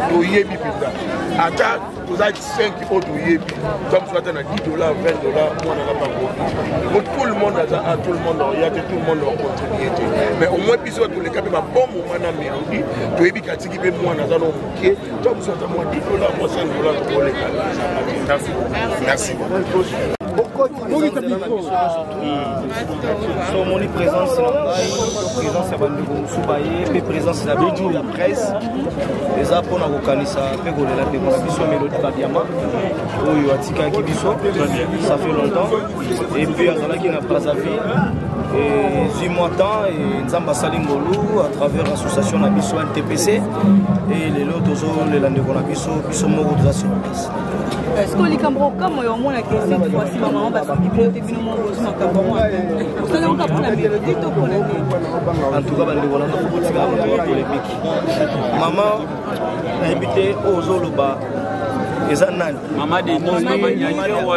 Toyebi penda. Ata toza 5 autres yebi. Comme soit na $10, $20 moi na pas pour tout le monde a tout le monde il y a tout le monde contribuer. Mais au moins biso tous les cas ba bon moment na mélodie toyebi ka atiki pe moi na za no muke. Comme soit moi $10 moi $5 pour les cas. Merci. So moni présence présence ya bandeko Soubaye pe présence ya bitu la presse eza pona kokanisa pe kolela ndeko na biso Mélodie Badiama oyo atikaki biso ça fait longtemps et puis azalaki na Brazzaville et 8 mois temps et Nzamba Salingolo à travers l'association na biso NTPC et les lots tozo les landeko na biso moko de la surprise. Est-ce que les Camerounais comme on a question de fois si maman parce qu'il peut être venu mon boss na Cameroun vous allez encore pour la mélodie to pour la en tout cas bandeko na ko tika ba polémique maman invité aux Zoloba Maman Denise, maman Nyanyo,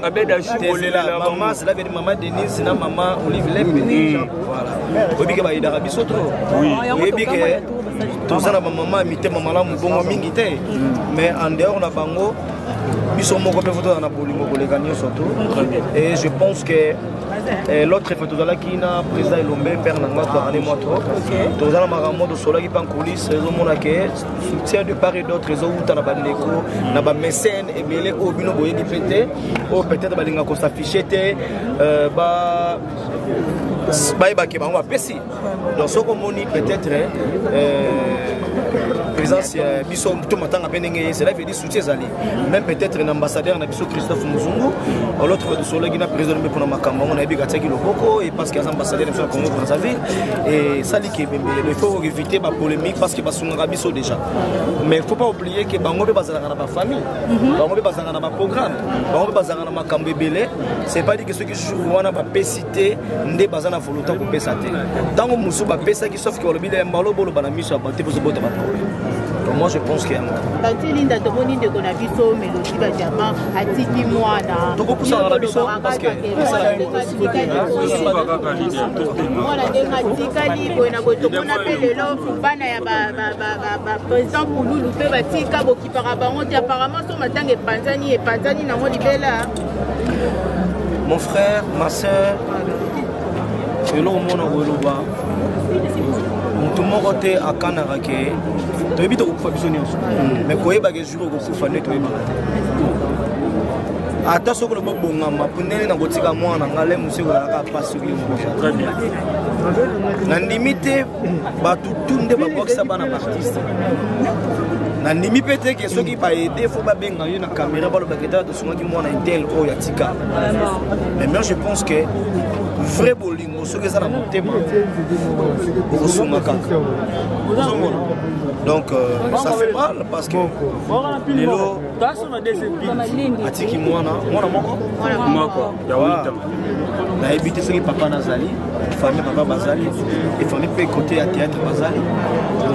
Abeda Chukolela, maman, c'est la vérité, maman Denise, na maman Olive Lepini. Voilà. Obi ke ba idara biso trop. Oui. Obi ke tout ça na maman imité maman la mbongo mingi te. Mais en dehors na bango biso moko pe photo na bolingo koleka nyo surtout. Et je pense que l'autre photo là qui na président Elombe père na ngwa année moi trop. Tout ça na makambo de sola qui pan coulisse, zo mona ke soutien de part et d'autre zo uta na bandeko na ba mécène et belé au bino boye di pété ou peut-être balinga ko s'afficher te ba ba ke ba pesi. Donc ce qu'on moni peut-être présence biso to matanga benenge c'est là fait des soutiens ali même peut-être un ambassadeur na biso Christophe Muzungu l'autre de solo qui na président pour na makambo on a bi gataki loboko et parce que les ambassadeurs de Congo dans sa ville et ça dit que il faut éviter la polémique parce que basunga biso déjà mais il faut pas oublier que bango be bazalaka na ba famille bango be bazalaka na ba programme bango be bazalaka na makambo ebele c'est pas dit que ceux qui jouent wana ba pesité ndé bazana volonté ko pesa te tango musu ba pesa qui sauf que le bile mbalo bolo bana miso ba te pour se botter ba problème donc moi je pense que tanti linda to moni de kona biso mélodie ba jama atiki mwana to ko poussa na biso parce que mwana denga tikali boina ko to kona pele lo bana ya ba président Mululu pe ba tika boki para bango te apparemment so matanga epanzani na mo libela. Mon frère, ma soeur, et là au monde au Loba, tout le monde était à Kanarake. Tu es bien au Fabien, mais quand il y a des jours où tu fais net, tu es bien. Attention que le mot bon, ma punelle n'a pas tiré moi, n'a pas monsieur ou n'a pas suivi mon très bien. La limite, bah tout le monde va ça va artiste. Na nimi peut-être que ceux qui va aider faut pas bien gagner na caméra ba le bagada de souvent qui moi na intel o ya tika mais moi je pense que vrai bolingo ceux qui ça na motema au songa kaka donc ça fait mal parce que lelo atiki mwana moko ya wita na éviter ceux qui papa nazali famille papa bazali et famille peut côté à théâtre bazali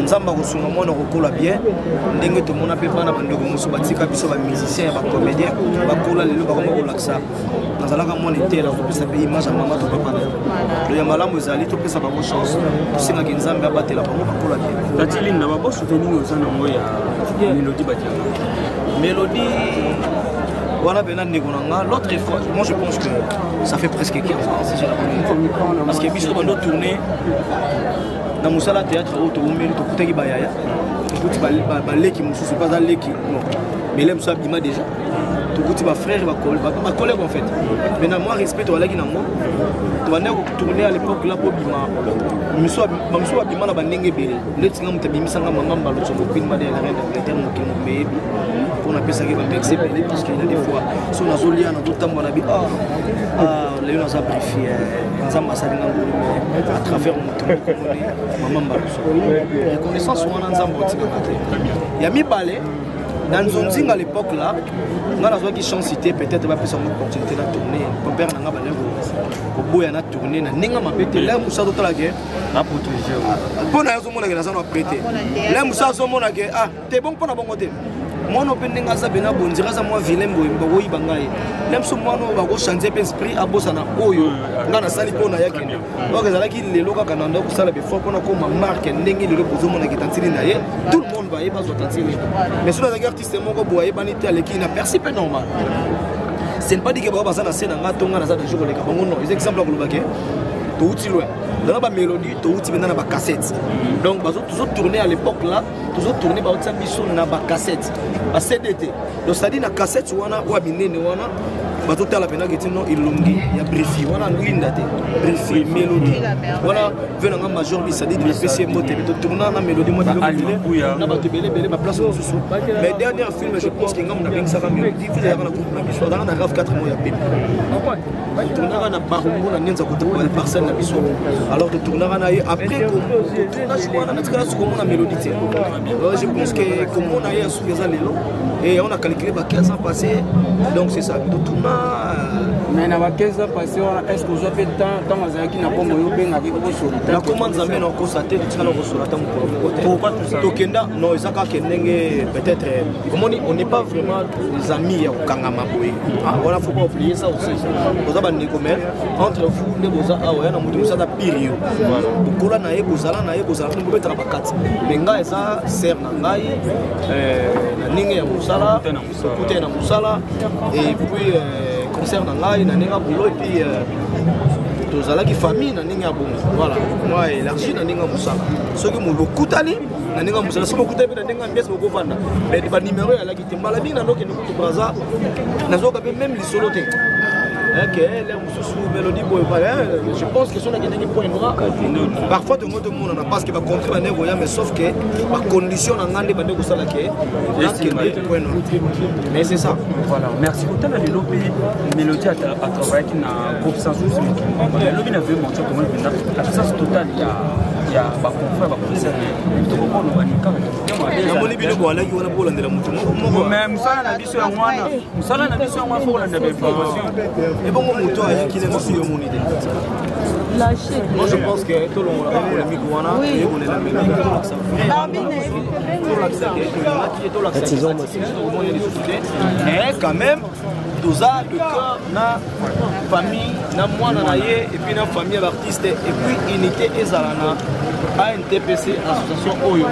nzamba kosunga mwana kokola bien ndenge to mona pe bana bandeko musu batika biso ba musicien ba comédien bakola lelo ba ko laksa nazalaka mwana intela ko pesa pe image mama to papa le ya malamu ezali to pesa ba chance singa ki nzambe abatela bango bakola bien tatili na ba souvenir ozana ngo ya mélodie batiana mélodie voilà Bernard Negonanga. L'autre fois, moi je pense que ça fait presque 15 ans si j'ai la bonne. Parce que biso bando tourner dans Moussala théâtre au Toumeli to kutaki bayaya. Écoute baleki musu c'est pas dans leki non. Mais l'aime ça bima déjà. To kuti ba frère ba collègue en fait. Maintenant moi respect to alaki nango. To banda ko tourner à l'époque là pour bima. Musu bima na bandenge belé. Letinga mutabimisa nga mama mbalo so ko bima de la reine de l'Éternel qui nous met. On appelle ça qui va vexer parce qu'il y a des fois si on a zoli on a tout le temps on a dit les gens ont briefé les ambassadeurs à travers mon maman reconnaissance on a ensemble il y a mis balai dans Zonzing à l'époque là on a qui chancité peut-être va faire une opportunité de tourner mon père n'a pas balai au bout il y a tourné na ninga mapete là Moussa d'autre la guerre à protéger bon à ce moment là ça va prêter là Moussa à ce moment là ah t'es bon pour la bonne côté moi non pendant que ça bena bon dire ça moi vilain boy boy bangaye même si moi non va go changer esprit à bossa na oyo ngana sali pona yake donc ça là qui les loka kananda ko sala be fo pona ko ma marque ndenge le bozo mona ki tantili na ye tout le monde va y pas tantili mais sur les artistes mon ko boye banité aleki na percipe normal c'est pas dit que ba bazana scène nga tonga na za de jour le kabongo non les exemples ko lobake to uti loin dans la mélodie to uti bena na ba cassette donc bazo toujours tourner à l'époque là toujours tourner ba uti biso na ba cassette ba CDT donc ça dit na cassette wana wa binene wana bazo tala pena que non ilongi ya briefing wana linda te briefing mélodie voilà venant en major bi ça dit de PC moté to tourner na mélodie moi na ba tebele bele ba place sous mais dernier film je pense que ngam na bing ça va mélodie vous avez na groupe na biso dans na grave 4 mois ya pep tourner na barumbu na nyenza ko to parcelle na biso alors de tourner après on a mettre là sur comment la mélodie je pense que comme on a eu sous les années et on a calculé 15 ans passés donc c'est ça de tourner mais na 15 ans passés est-ce que vous avez temps azaki na pombo yo benga ki ko so la commande zamé na ko saté tika na ko so ta pour pas tout ça tokenda non ezaka kendenge peut-être comme on n'est pas vraiment des amis au kangama boy voilà faut pas oublier ça aussi vous avez des commerces entre vous les boza awa na mutu ça da pire voilà bukola na ebozala ko betara bakati benga eza ser na ngai na ninge ya musala côté na musala et puis concert na ngai na ninga boulot et puis tozala ki famille na ninga bon voilà moi élargi na ninga musala ce que mo lokutani na ninga musala so lokutani pe na ninga mbes boko vanda mais ba numéro ya la ki te malami na ndoke no ko braza na zoka pe même li solo te Je pense que ce sont des points noirs. Parfois, tout le monde n'a pas ce qu'il va comprendre, mais sauf que la condition n'a pas de mais c'est ça. Voilà, merci beaucoup. Dans le pays, Mélodie a travaillé avec un groupe sans souci. Le lobby n'a vu mon choc, la puissance totale, il y a un confrère, un professeur. Tu comprends, on va moi je pense que tout le monde a polémique mais quand même tout ça le cœur na famille na moi na et puis na famille d'artistes et puis unité ezalana ANTPC association oyo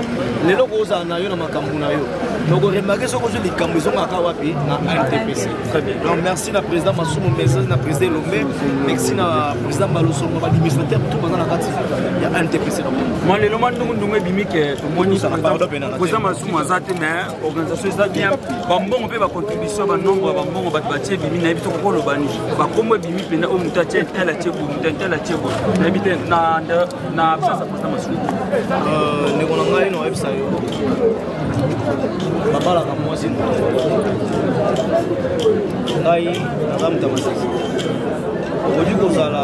lelo koza na yo na makambo na yo donc remarquez ce que je dis comme ils ont akawapi na ANTPC très bien donc merci na président Masumu Message na président Lombe merci na président Baloso na administrateur tout pendant la partie il y a ANTPC moi lelo mandungu ndungu bimike to moni ça président Masumu azate mais organisation ça bien bambongo pe ba contribution ba nombre bambongo ba batie bimi na bito ko lobani ba komwe bimi pena o mutatie tela tie ko mutela tie ko na bite na absence président Masumu ndeko ngai no website yo babala ka mwasi ngai nakamta masisi oji kozala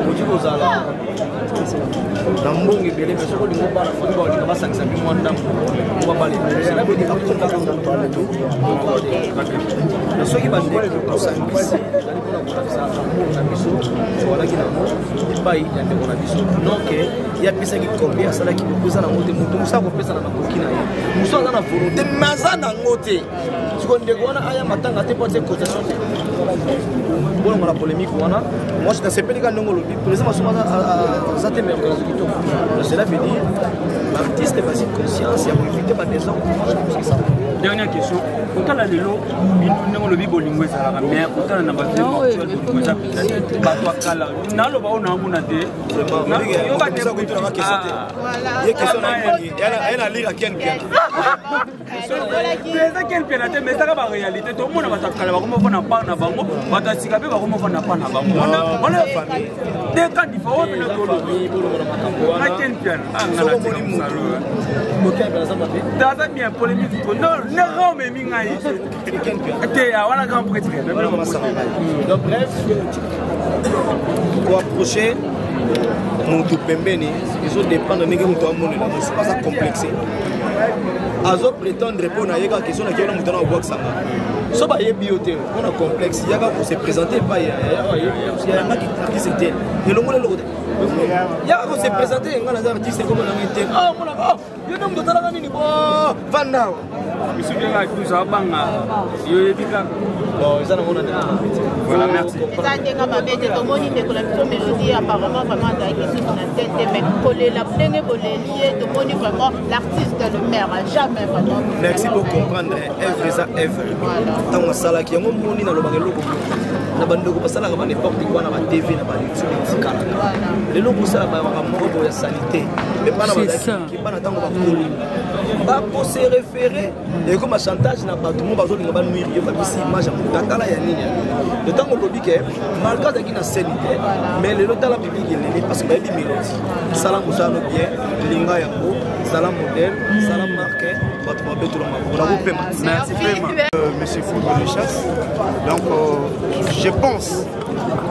oji kozala na mbongo ebele mpe soko lingo bana foni baolinga basangisa mpe mwa ndambo obabala ebele bedika konda soki bandeko tosangisi ezali mpona kolakisa amour na biso tozalaki nango epai ya ndeko na biso donc ye apesaki kombe asalaki kopesa nango te moto mosu akopesa na makoki na ye mosu aza na volonté me aza nango te siko ndeko wana aya matanga te po atie cotation te bolongo na polémique wana moi je nasepeli ka ndongo lobi président Masumu aza te me organise kitoko cela veut dire l'artiste basi conscience ya koéviter badésordre. Dernière question, quand la lelo bino lobi bolingo ezalaka mais quand na bato bolingo eza bato akala na loba ona mona te yo ba te ko tuna question te ye question na ela lira ken c'est quel pénalité mais ça va réalité tout le monde va takala ba komo fona pa na bango ba ta sika be ba komo fona pa na bango on a famille des cas différents mais le lobi bolingo na makambo wana ken pian ngala te musalo moto ya za mabe daza bien polémique non ne rome mingai te awala grand prêtre donc bref pour approcher mon tout pembeni ils ont dépendre de mon tout monde là c'est pas ça complexé azo prétendre répondre à la question na kiona mutana box sanga so ba ye bioté on a complexe yaka pour se présenter pas ya qui c'était et le monde yaka pour se présenter ngana za artiste comme na ngite ah mona ah yo ndo mutana ngani ni bo vanda monsieur bien plus abanga yo ebika bon ça na mona voilà merci ça ndenga mabete to moni te ko la biso mélodie apparemment vraiment dans qui sur la tête mais coller la plenge bolelier to moni vraiment l'artiste le maire jamais vraiment merci pour comprendre œuvre ça œuvre tant on sala ki yango moni na lobanga loko na bandoko basala ka n'importe quoi na ba TV na ba YouTube tikala le loko sala ba moko ya sanité mais pas na ba qui pas na tango ba kolo ba pour se référer et comme chantage na ba tout monde bazo linga ba nuire yo ba bisi image ya tala ya nini le temps on lobby que malgré qu'il na sanité mais le temps la public il parce que ba bi mélodie sala ko sala bien linga ya ko sala modèle sala marque votre ba beto la merci vraiment monsieur Foudre de Chasse donc je pense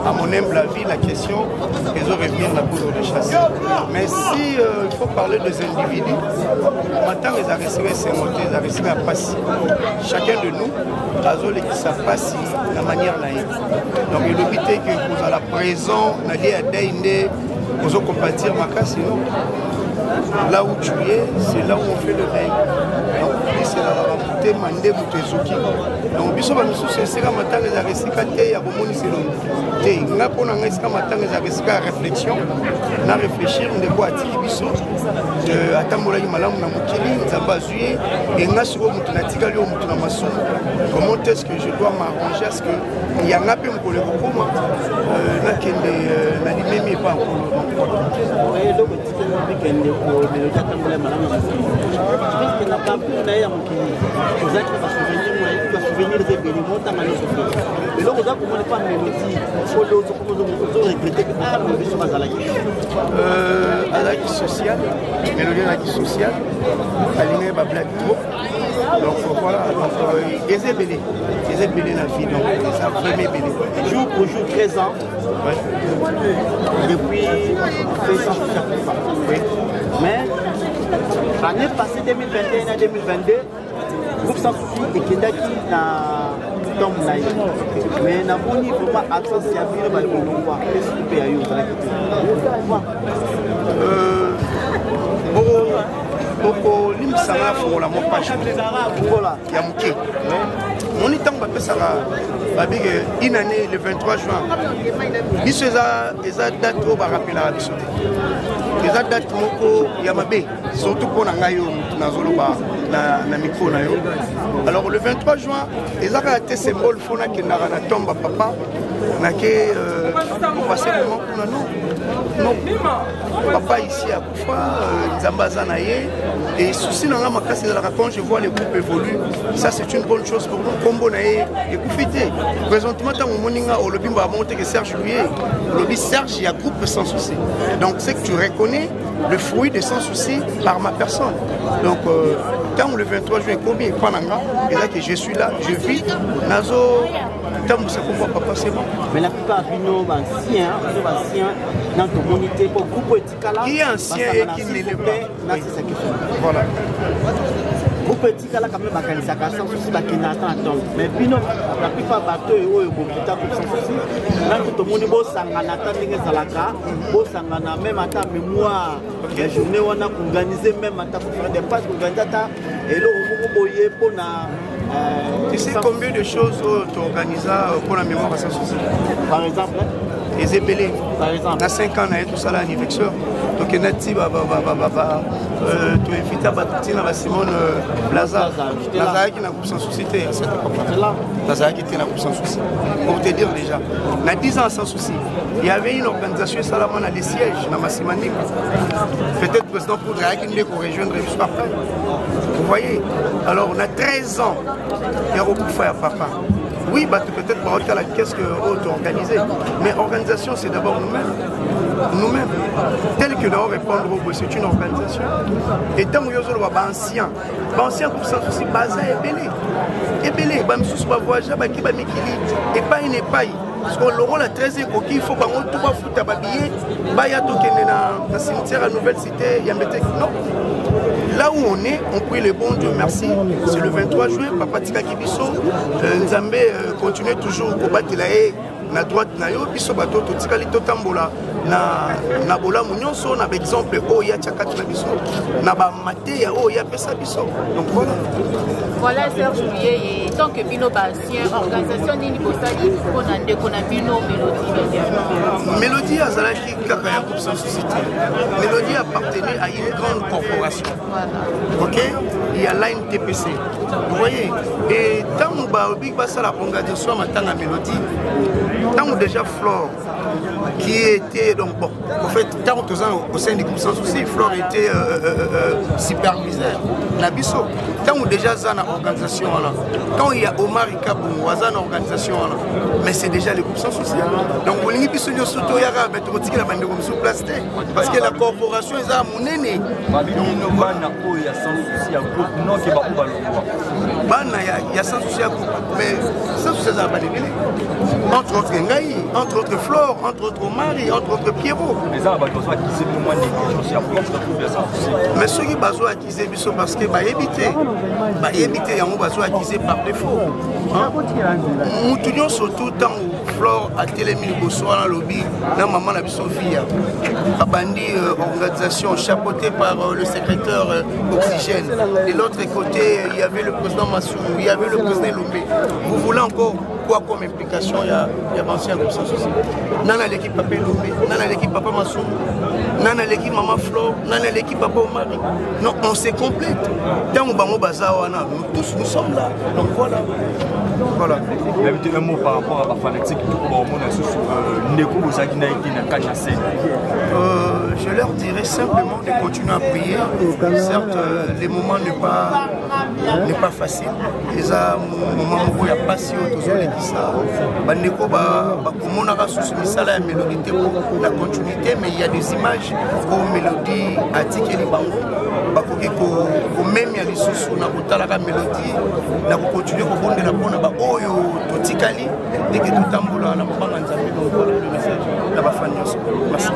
à mon humble avis la question qu'ils ont revenir la poudre de chasse mais si il faut parler des individus maintenant ils ont reçu ces mots ils ont reçu à passer chacun de nous a les qui ça passe la manière naïve donc il obité que vous à la présent n'allez à Daïne vous ont compatir ma casse sinon là où tu es c'est là où on fait le deuil donc c'est là la mandé mutezuki donc biso ba misu c'est ka matanga za resika te ya bomoni selo te nga pona nga sika matanga za resika réflexion na réfléchir ndeko atiki biso de atambola ki malamu na mokili nzamba zuye et nga siko mutu na tikali o mutu na masumu comment est-ce que je dois m'arranger à ce que yanga pe mokole kokoma na kende na limemi pa nkolo donc et donc kende ko de tatambola malamu na mokili parce que na kampu na ya mokili ozaki ba souvenir moi souvenir des bénis, montant à nos souvenirs. Et donc, on a comment pas mélodie, pour l'autre, pour regretter que ah, mais je suis pas à la guerre. À la sociale, mélodie à la sociale, aligné par Black Trop. Donc voilà, donc des ébélés dans la vie, donc ça vraiment ébélé. Jour pour jour, 13 ans, ouais. Depuis 13 ans chaque fois. Oui. Mais l'année passée 2021 à 2022, groupe sans souci et Kendaki na tombe na ye. Mais na boni vraiment accent si abîme ba ko quoi. Est-ce que peut ayo ça Boko limsanga fola mo page voilà ya muke moni tango bapesaka babige une année le 23 juin biso eza date oyo barapelaka biso te eza date moko ya mabe surtout mpona ngai oyo mutu nazoloba na micro na yo. Alors le 23 juin ezaka te symbole fo nakendaka na tomba papa nake kopase moment kuna non papa ici à Koufa, Nzambaza naye et souci dans la makasi de la quand je vois les groupes évoluer, ça c'est une bonne chose pour nous. Combo naye et Koufité. Présentement dans mon moninga au lobby va monter que Serge Louis, lobby Serge il y a groupe sans souci. Donc c'est que tu reconnais le fruit de sans souci par ma personne. Donc quand le 23 juin combien et là que je suis là, je vis nazo tant ça pour papa c'est bon. Mais la plupart de nos anciens dans ton monité pour groupe etikala qui est ancien et qui ne l'est pas. Voilà. Groupe etikala quand même bakanisa ka sans souci bakina attend. Mais bino la plupart bateau et oyo bokita pour sans souci. Là tout le monde bo sangana tandinga zalaka, bo sangana même ata mémoire. La journée on a organisé même ata pour faire des passes organiser ata et là on boyer pour na tu sais combien de choses tu organises pour la mémoire sans souci? Par exemple, les ébélés. Par exemple, dans 5 ans, on a tout ça l'anniversaire. Donc, on a dit, tu invites à Simone Plaza. Plaza qui n'a pas sans souci. Plaza qui n'a pas sans souci. Pour te dire déjà, on a 10 ans sans souci. Il y avait une organisation, Salaman a des sièges dans Massimani. Peut-être président pour qui nous rejoindre juste après. Vous voyez? Alors, on a 13 ans. Il y a beaucoup de faire papa. Oui, bah, peut-être pas autant la caisse que auto-organisée. Mais organisation, c'est d'abord nous-mêmes. Nous-mêmes. Tel que nous répondre au c'est une organisation. Et tant que nous sommes anciens, pour ça, aussi, basé et belé. Bah, nous sommes voyageurs, bah, qui va m'équilibrer. Et pas une épaille. Parce que le rôle a 13 ans, il faut que tout va foutre à babiller. Bah, il y a tout qui est dans le cimetière à Nouvelle Cité, il y a non. Là où on est, on prie le bon Dieu, merci. C'est le 23 juin, Papa Tika Kibiso, Nzambe continue toujours au battre la droite, Biso Bato, Tikali Totambola, na Bola Mounionso, na exemple, oh, ya Tchakati Biso, na Bamate, oh, ya Pesa Biso. Donc voilà. Voilà, Serge Louis, et tant que Bino Bastien, organisation Nini Bostali, on a Bino Mélodie. Mélodie a Zalaki Kakaya pour sa société. Mélodie appartenait à une grande corporation. Ok? Il y a l'ANTPC. Vous voyez? Et tant que Big Bassa la organisation à Mélodie, tant que déjà Flore, qui était donc bon, en fait, tant que au sein du groupe sans souci, Flore était superviseur. Nabiso, tant que déjà Zana organisation là, quand il y a Omar Ikabou, Zana organisation là, mais c'est déjà le groupe sans souci. Donc on n'y peut pas surtout y avoir mais tu la bande comme sous place parce que la corporation est à mon aîné. Il y a sans souci à groupe non qui va pas il y a sans souci à groupe, mais sans souci à Balébélé. Entre autres Ngaï, entre autres Flore, entre autres Omari, entre autres Pierrot. Les gens ont besoin qu'ils aient moins de mais ceux qui ont besoin qu'ils aient parce que bah éviter, il y a besoin qu'ils aient par défaut. Nous tournons surtout tant où Flore a télémis au soir dans le lobby, dans maman la Sophie, a bandi organisation chapeautée par le secrétaire Oxygène. De l'autre côté, il y avait le président Massou, il y avait le président Lombé. Vous voulez encore quoi comme implication? Il y a ancien groupe sans souci. Nana l'équipe Papa Lombé, Nana l'équipe Papa Massou, Nana l'équipe Maman Flore, Nana l'équipe Papa Omari. Non, on se complète. Tant que Bango Bazawana, nous tous nous sommes là. Donc voilà. Voilà. Un mot par rapport à la fanatique pour le monde Je leur dirais simplement de continuer à prier. Certes, les moments n'est pas facile. Les moments où il n'y a pas si haut aux ça. Bandeko ba sous misala ya mélodie pour la continuité, mais il y a des images où mélodie attique les bango. Bakoki ko même ya lisusu na kotala ka mélodie na ko continuer ko bonde la pona ba oyo totikali dès que tout tambola na banga nzambe donc voilà le message na ba fan nyonso. Merci.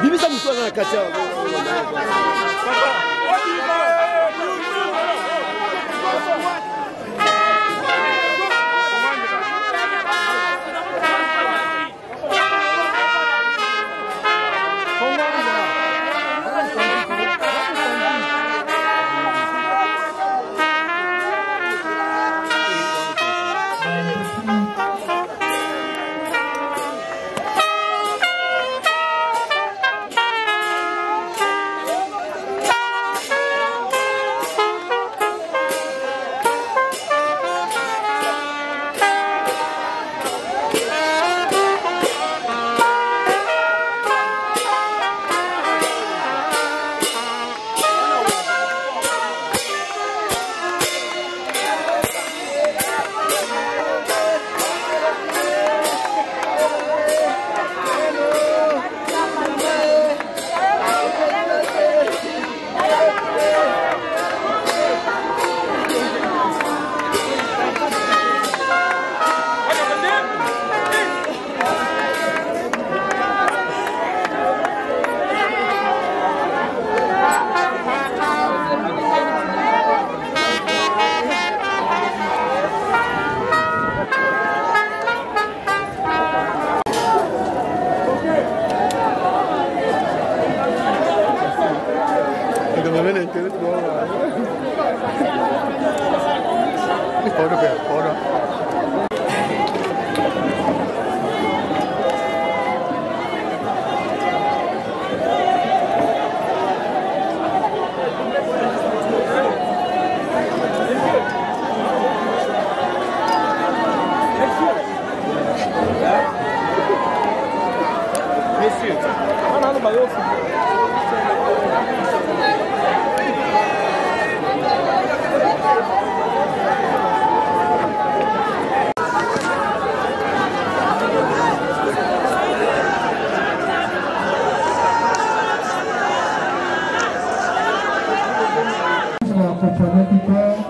Bibisa mtu na kacha.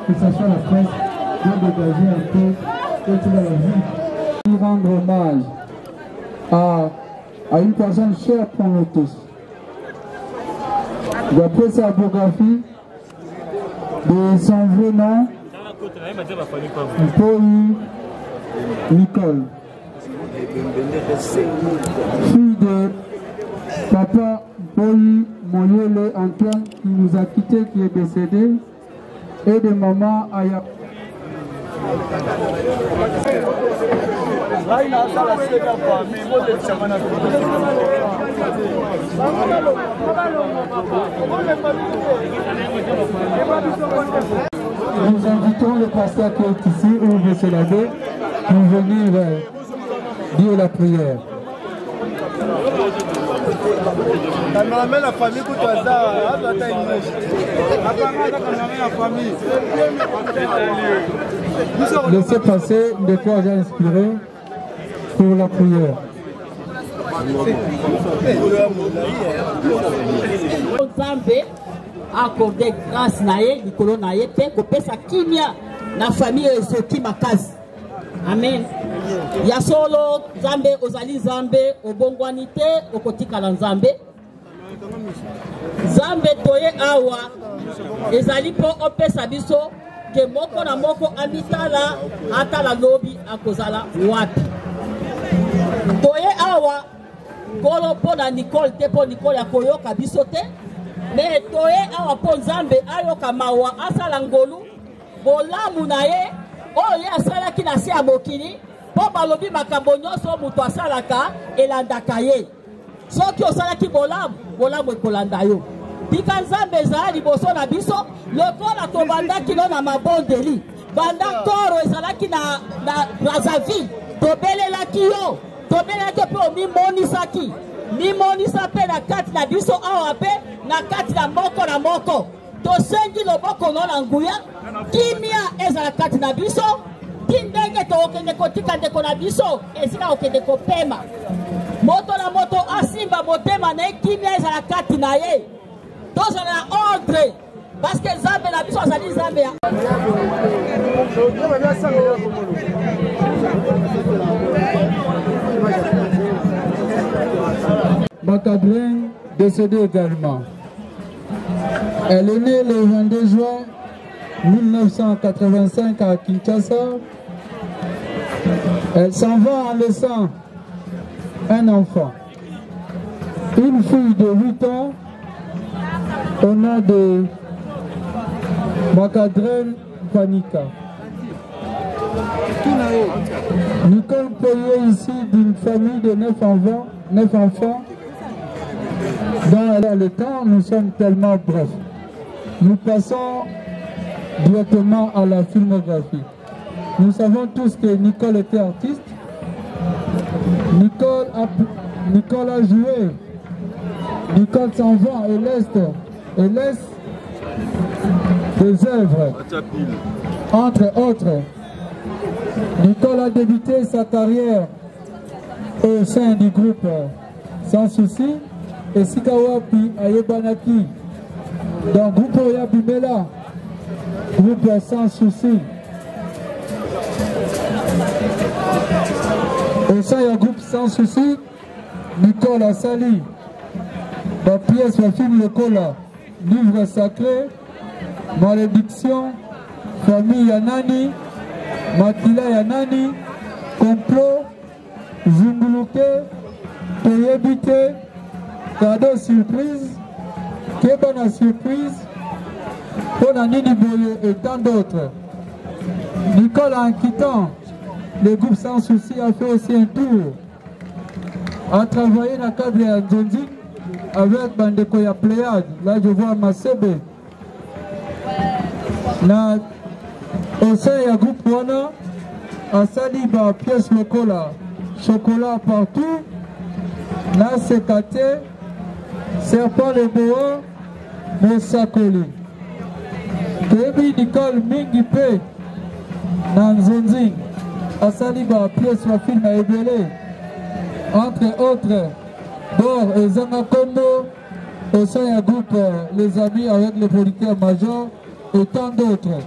Que ce soit la presse pour dégager un peu toute la vie. Rendre hommage à une personne chère pour nous tous. D'après sa biographie, de son vrai nom, Paul Nicole, fille de papa Paul Moyele Antoine qui nous a quittés, qui est décédé, et de maman Aya. Nous invitons le pasteur qui est ici, ou M. l'abbé, pour venir dire la prière. Laissez passer des fois j'ai inspiré pour la prière. Nzambe accordé grâce naye likolo naye pe kopesa kimia na famille ezoki makasi. Amen. Ya solo Nzambe ozali Nzambe obongwani te okotikala Nzambe. Nzambe toye awa ezali po opesa biso ke moko na moko amitala atala lobi akozala wapi. Toye awa kolo po na Nicole te po Nicole ya koyoka biso te. Me toye awa po Nzambe ayoka mawa asala ngolu bolamu na ye oyo asalaki na se ya mokili po balobi makambo nyonso moto asalaka elandaka ye. Soki osalaki bolamu ekolanda yo. Tika Nzambe ezala liboso na biso lokola tobandaki no na mabondeli banda toro ezalaki na Brazzaville tobelelaki yo pe omimonisaki mimonisa pe na kati na biso awa pe na kati na moko tosengi loboko no na nguya kimia ezala kati na biso tindenge tokende kotika ndeko na biso ezika okende kopema moto na moto asimba motema na kimia ezala kati na ye tozala ordre parce que Nzambe na biso azali Nzambe ya Macadrène décédée également. Elle est née le 22 juin 1985 à Kinshasa. Elle s'en va en laissant un enfant, une fille de 8 ans au nom de Macadrène Panika. Nicole Poyer ici d'une famille de 9 enfants. Dans le temps, nous sommes tellement brefs. Nous passons directement à la filmographie. Nous savons tous que Nicole était artiste. Nicole a joué. Nicole s'en va et laisse des œuvres. Entre autres, Nicole a débuté sa carrière au sein du groupe Sans Souci et Sikawapi Ayebanaki dans le groupe Oyabimela, groupe Sans Souci. Au sein du groupe Sans Souci, Nicole a sali la pièce de film Le Cola, livre sacré, malédiction, famille Yanani, Makila Yanani, complot, Zunguluke, Toyebite, cadeau surprise, Kebana surprise, Ponanini Boye et tant d'autres. Nicole, en quittant le groupe Sans Souci, a fait aussi un tour, a travaillé dans le cadre de Zonzi avec Bandekoya Pléade. Là, je vois Masebe. Au sein du groupe Wana, à Saliba, pièce Le Cola, chocolat partout. Là, c'est Kate, Serpent de Boa, Mosakoli. Kebi Nicole Mingipe, Nanzonzi, à Saliba, pièce le film à Ebele. Entre autres, Dor et Zanga Kondo, au sein du groupe Les Amis avec le producteur major et tant d'autres.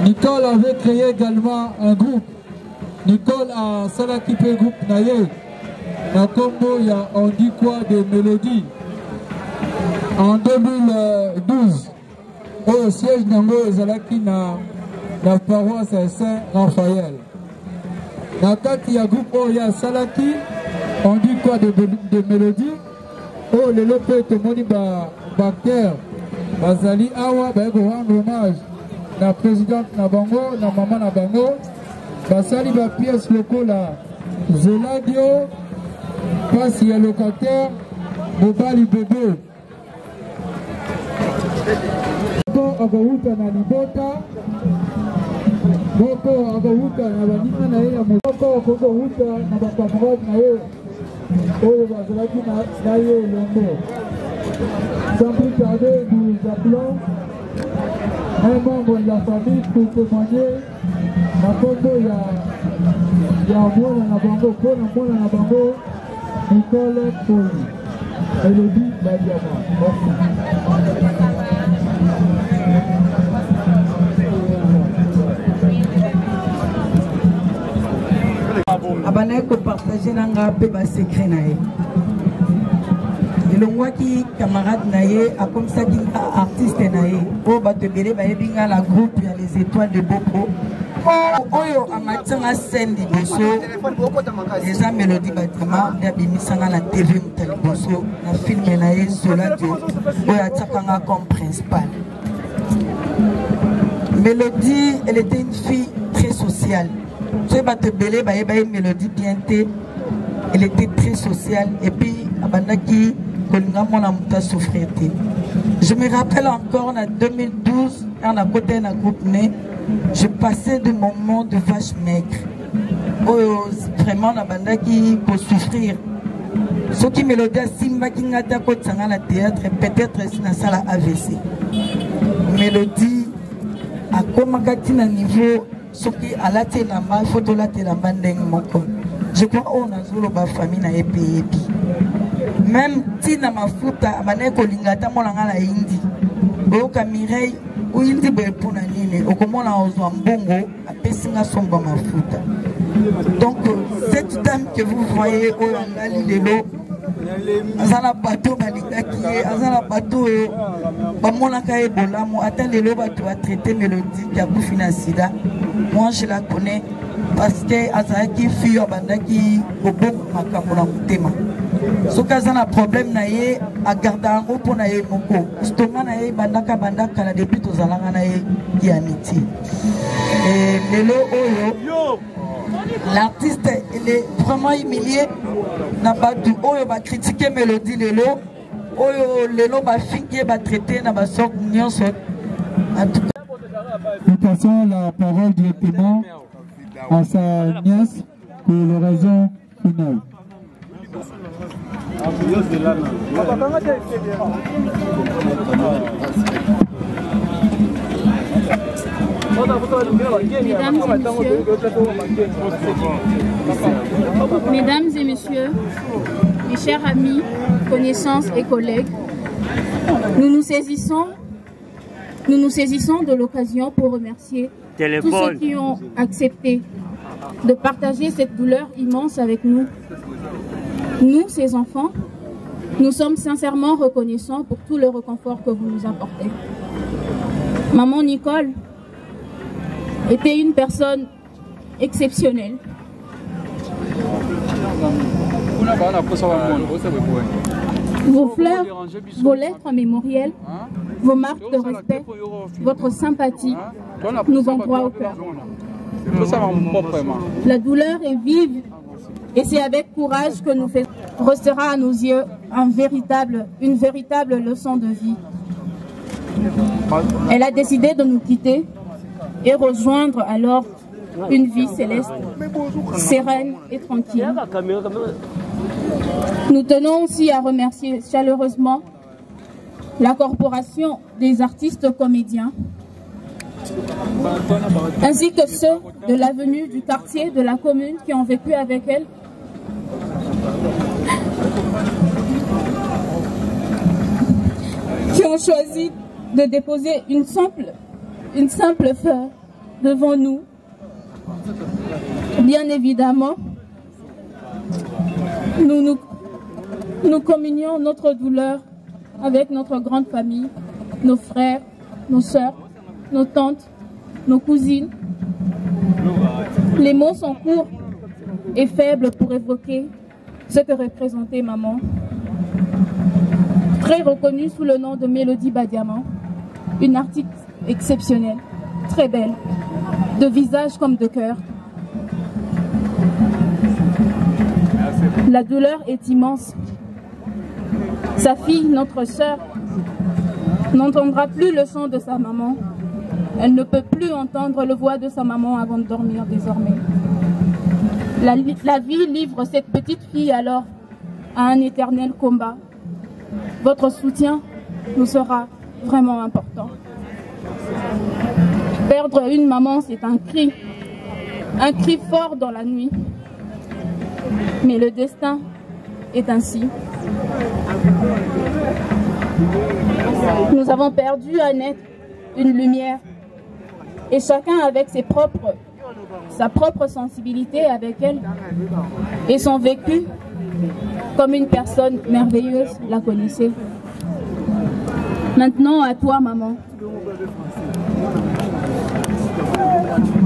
Nicole avait créé également un groupe. Nicole a salakipé groupe Naye. Na Congo, il y a on dit quoi de mélodie. En 2012, au siège Nango Zalaki na paroisse Saint-Raphaël. Na kati ya groupe Oya Salaki, on dit quoi de mélodie. Oh, le lopé te moni Bacter, Bazali Awa, ba rendre hommage na présidente na bango, na maman na bango, basali ba pièce lokola Zeladio, passe ya locataire, Bobali bébé. Agawuta na libota, Boko agawuta na banima na ye ya moko, agawuta na bapaparade na ye. Oyo bazalaki na ye lombo. Sans plus tarder, nous appelons un membre de la famille pour témoigner na kombo ya mwana na bango, pona mwana na bango, Nicole Poli. Elodie Badiama. Merci. Abanaye ko partager nanga pe ba secret na ye. Elongwaki camarade na ye a comme ça qui artiste na ye. O ba te bele ba yebinga la groupe ya les étoiles de Boko. Oyo amatanga scène di boso. Déjà mélodie Badiama ya bimisanga na TV mutali boso na film na ye Zoladio. Oyo atakanga comme principal. Mélodie, elle était une fille très sociale. Je vais te belé, une mélodie bien té. Elle était très sociale. Et puis, abandaki, je me rappelle encore en 2012, on a côté d'un groupe né, je passais de moments de vache maigre. Oh, vraiment, abandaki pour souffrir. Ce qui mélodie, Simba qui n'a pas de théâtre, peut-être c'est dans la AVC. Mélodie, à comment un niveau. Ce qui a la télé, il faut que la télé je crois qu'on a zolo ba famille na epi. Même si na mafuta abane ko lingata molanga na indi. Bo ka Mireille ou indi be pona nini okomona ozwa mbongo apesinga somba mafuta. Donc cette dame que vous voyez au Angali lelo azala bateau balingaki azala bateau bamonaka ebola mo ata lelo bato ba traiter mélodie ya kufina sida. Moi je la connais parce que azalaki fille bandaki oboko makambo na mutema. Soki aza na problème na ye agarda yango mpo na ye moko stonga na ye bandaka na depuis tozalanga na ye ya amitié. Lelo oyo l'artiste il est vraiment humilié na batu oyo ba critiquer mélodie lelo oyo lelo ba fingi ba traiter na ba sorte nyonso. En tout cas, nous passons la parole directement à sa nièce pour l'oraison finale. Mesdames et messieurs, mes chers amis, connaissances et collègues, nous nous saisissons de l'occasion pour remercier tous ceux qui ont accepté de partager cette douleur immense avec nous. Nous, ces enfants, nous sommes sincèrement reconnaissants pour tout le réconfort que vous nous apportez. Maman Nicole était une personne exceptionnelle. Vos fleurs, vos lettres mémorielles, vos marques de respect, votre sympathie nous vont droit au cœur. La douleur est vive et c'est avec courage que nous faisons. Restera à nos yeux une véritable leçon de vie. Elle a décidé de nous quitter et rejoindre alors une vie céleste, sereine et tranquille. Nous tenons aussi à remercier chaleureusement la Corporation des artistes comédiens, ainsi que ceux de l'avenue, du quartier, de la commune qui ont vécu avec elle. Qui ont choisi de déposer une simple fleur devant nous. Bien évidemment, nous communions notre douleur avec notre grande famille, nos frères, nos sœurs, nos tantes, nos cousines. Les mots sont courts et faibles pour évoquer ce que représentait maman. Très reconnue sous le nom de Mélodie Badiama, une artiste exceptionnelle, très belle, de visage comme de cœur. La douleur est immense. Sa fille, notre sœur, n'entendra plus le chant de sa maman. Elle ne peut plus entendre le voix de sa maman avant de dormir désormais. La vie livre cette petite fille alors à un éternel combat. Votre soutien nous sera vraiment important. Perdre une maman, c'est un cri fort dans la nuit. Mais le destin est ainsi. Nous avons perdu Annette, une lumière, et chacun avec sa propre sensibilité avec elle et son vécu comme une personne merveilleuse la connaissait. Maintenant, à toi, maman.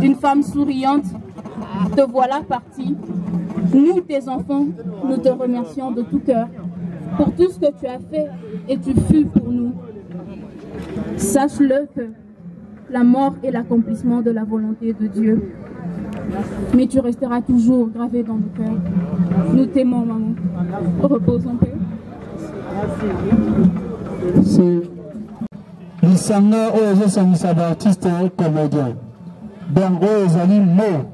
Une femme souriante, te voilà partie. Nous, tes enfants, nous te remercions de tout cœur pour tout ce que tu as fait et tu fus pour nous. Sache-le que la mort est l'accomplissement de la volonté de Dieu. Mais tu resteras toujours gravé dans nos cœurs. Nous t'aimons, maman. Repose en paix. C'est Lisanga oyo d'artiste et comédien. Bango ezali mot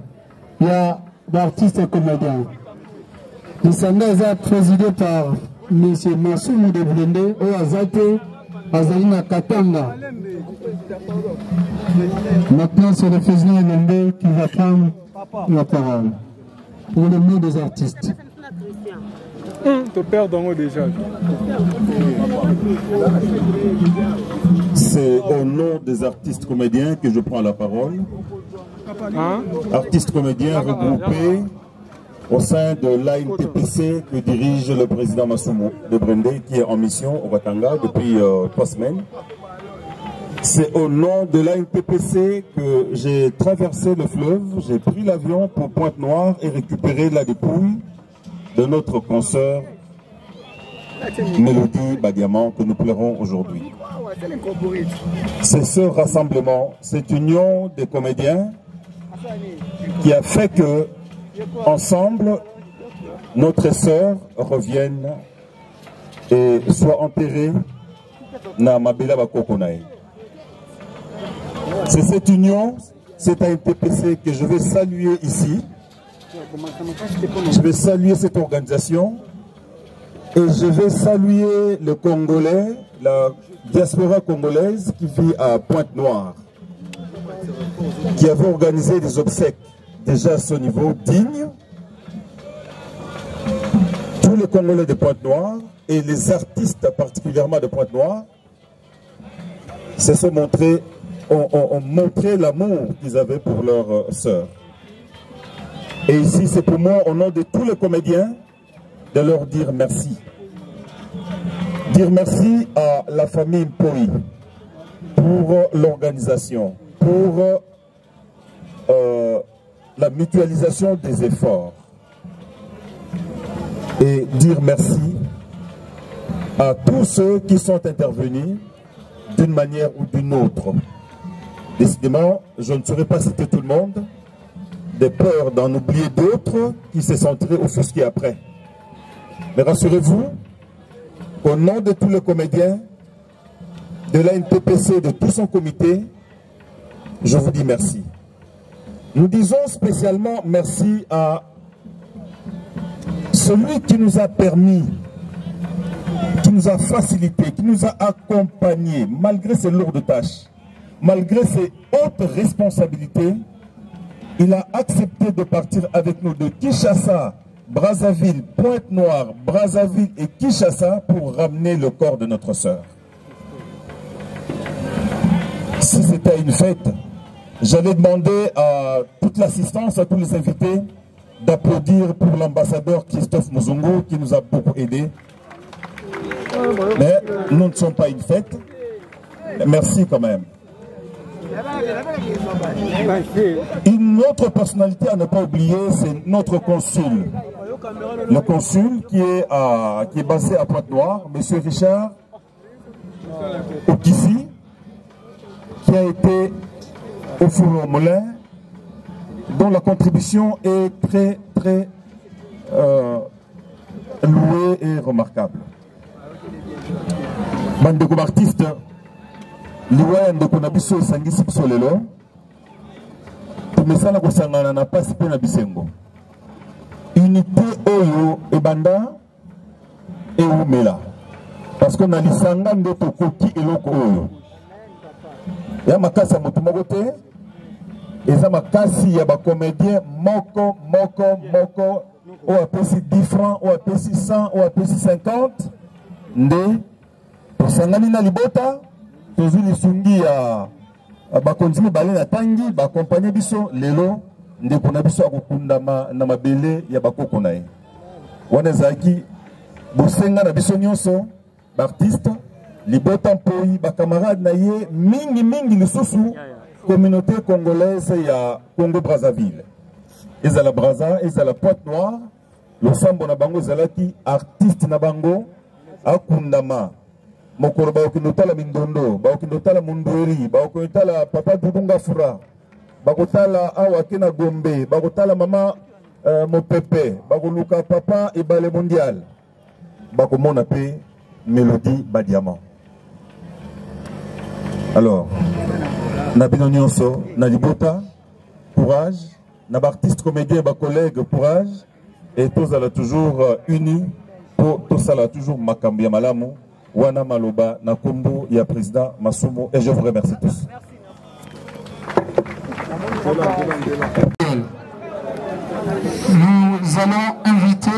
ya d'artiste et comédien. Lisanga est présidé par M. Massoumou de Blende oyo azate Azalina Katanga. Maintenant, c'est le président Elembe qui va prendre la parole pour le mot des artistes. Te perds dans déjà. C'est au nom des artistes comédiens que je prends la parole. Artistes comédiens regroupés au sein de l'ANTPC que dirige le président Massoumou de Brende qui est en mission au Katanga depuis 3 semaines. C'est au nom de l'ANTPC que j'ai traversé le fleuve, j'ai pris l'avion pour Pointe-Noire et récupérer la dépouille de notre consoeur Mélodie Badiama que nous pleurons aujourd'hui. C'est ce rassemblement, cette union des comédiens qui a fait que ensemble, notre sœur revienne et soit enterrée na Mabela Bakokonaï. C'est cette union, c'est un TPC que je vais saluer ici. Je vais saluer cette organisation et je vais saluer le Congolais, la diaspora congolaise qui vit à Pointe-Noire, qui avait organisé des obsèques déjà à ce niveau digne. Tous les Congolais de Pointe-Noire et les artistes particulièrement de Pointe-Noire se sont montrés, ont montré l'amour qu'ils avaient pour leur sœur. Et ici, c'est pour moi, au nom de tous les comédiens, de leur dire merci. Dire merci à la famille Mpoi pour l'organisation, pour la mutualisation des efforts. Et dire merci à tous ceux qui sont intervenus d'une manière ou d'une autre. Décidément, je ne saurais pas citer tout le monde, de peur d'en oublier d'autres qui se sentiraient offusqués après. Mais rassurez-vous, au nom de tous les comédiens, de l'ANTPC, de tout son comité, je vous dis merci. Nous disons spécialement merci à celui qui nous a permis, qui nous a facilité, qui nous a accompagnés, malgré ses lourdes tâches, malgré ses hautes responsabilités. Il a accepté de partir avec nous de Kinshasa, Brazzaville, Pointe-Noire, Brazzaville et Kinshasa pour ramener le corps de notre sœur. Si c'était une fête, J'allais demander à toute l'assistance, à tous les invités, d'applaudir pour l'ambassadeur Christophe Muzungu qui nous a beaucoup aidés. Mais nous ne sommes pas une fête. Merci quand même. Une autre personnalité à ne pas oublier, c'est notre consul. Le consul qui est basé à Pointe-Noire, M. Richard Okissi, qui a été au four au moulin, dont la contribution est très louée et remarquable. Bandeko artiste, liwaya ndeko na biso esangisi biso lelo, tumesala kosangana na pasi pe na bisengo. Unité oyo ebanda eumela, parce que na lisanga nde tokoki eloko oyo. Ya makasi ya moto moko te, eza makasi ya bacomédien moko oyo apesi 10 francs, oyo apesi 100, oyo apesi 50, nde tosangani na libota, tozwi lisungi ya bakonzi mibale na tangi, bakompanye biso lelo, ndeko na biso akokundama na mabele ya bakoko na ye. Wana ezalaki bosenga na biso nyonso, baartiste, libota mpoi, bakamarade na ye, mingi lisusu, communauté congolaise ya Congo-Brazzaville. Ezala Brazza, ezala Pointe-Noire, losambo na bango ezalaki artiste na bango, akundama. Mokoro baokindotala Mindondo, baokindotala Mundweri, baokindotala Papa Dudunga Fura, bakotala Awakena Gombe, bakotala Mama Mopepe, bakoluka Papa Ebale Mondial, bakomona pe Mélodie Badiamant. Alors, Nabino Nyonso, Nalibota, courage, Nab artiste comédien, ba collègue, courage, et tous allons toujours unis pour tous allons toujours Makambi Malamu, Wana Maloba, Nakumbu, ya président Masumo, et je vous remercie tous. Nous allons inviter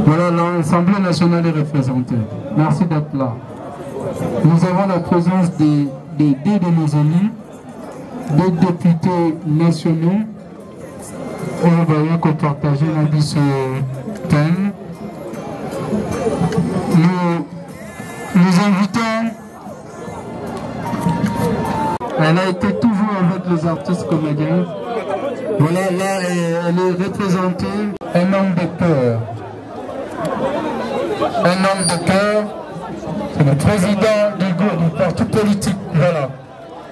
voilà, l'Assemblée nationale est représentée. Merci d'être là. Nous avons la présence des deux de nos élus, des députés nationaux. On va partager ce thème. Nous invitons. Elle a été toujours avec les artistes comédiens. Voilà, là, elle est représentée. Un homme de cœur. Un homme de cœur. C'est le président du parti politique. Voilà.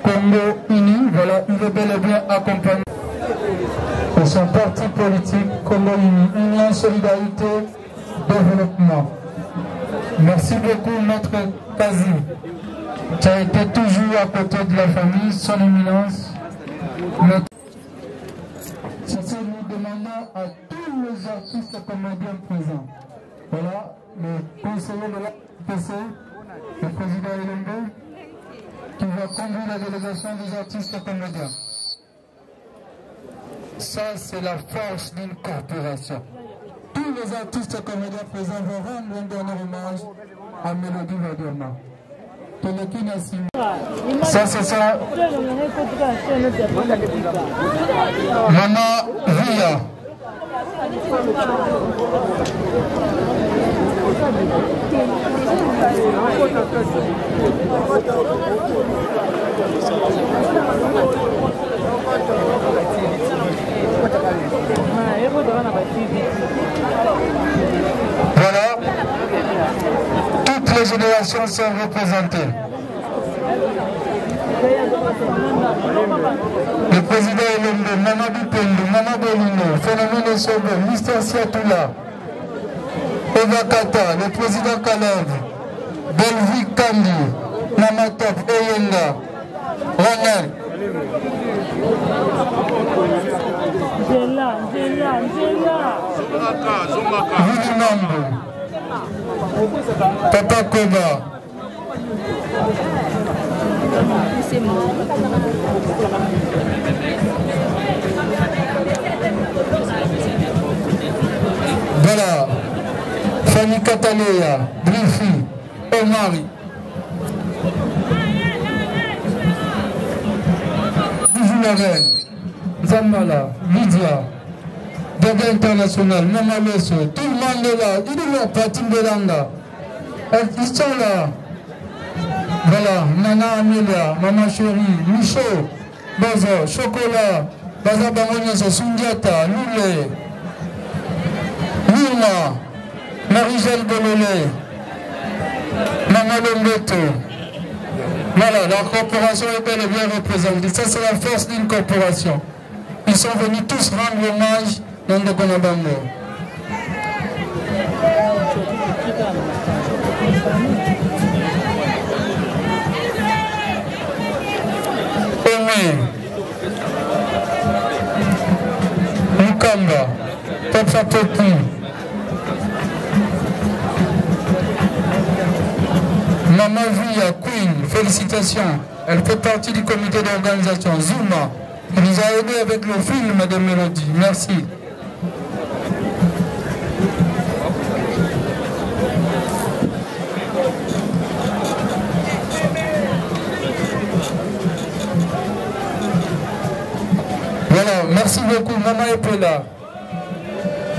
Congo Uni. Voilà, il est bel et bien accompagné de son parti politique Congo Uni. Union, solidarité, développement. Merci beaucoup, notre Kazi. Tu as été toujours à côté de la famille, son éminence. C'est ça, nous demandons à tous les artistes comédiens présents. Voilà, le conseiller de la PC, le président Elombe, qui va conduire la délégation des artistes comédiens. Ça, c'est la force d'une corporation. Tous les artistes comédiens présents vont rendre un dernier hommage à Mélodie Badiamant. Ça, c'est ça. Maman Villa. Voilà. Toutes les générations sont représentées. Le président Elombe, Mamadou Pendo, Mamadou Lino, Phénomène Sobe, Mister Siatoula, Eva Kata, le président Kalev, Belvi Kandi, Mamatop, Oyenga, Ronald. Vilinambo, Papa Koba. Voilà, Fanny Cataléa, Brifi, Omari. Toujours la reine. Zamala, Lydia, Dada International, Mama Lesso, tout le monde est là. Dis-nous, Patim Belanda. Ils sont là. Voilà, Nana Amelia, Maman Chérie, Michaud, Baza, Chocolat, Baza Bangonese, Sundiata, Loulé, Nina, Marie-Gèle Bololé, Maman Lombeto. Voilà, la corporation est bel et bien représentée. Ça, c'est la force d'une corporation. Ils sont venus tous rendre hommage dans le Konabango. Aimé, Mukamba, Papa Popi, Maman Via, Queen, félicitations. Elle fait partie du comité d'organisation. Zuma, qui nous a aidés avec le film de Mélodie. Merci. Voilà, merci beaucoup. Maman Epela.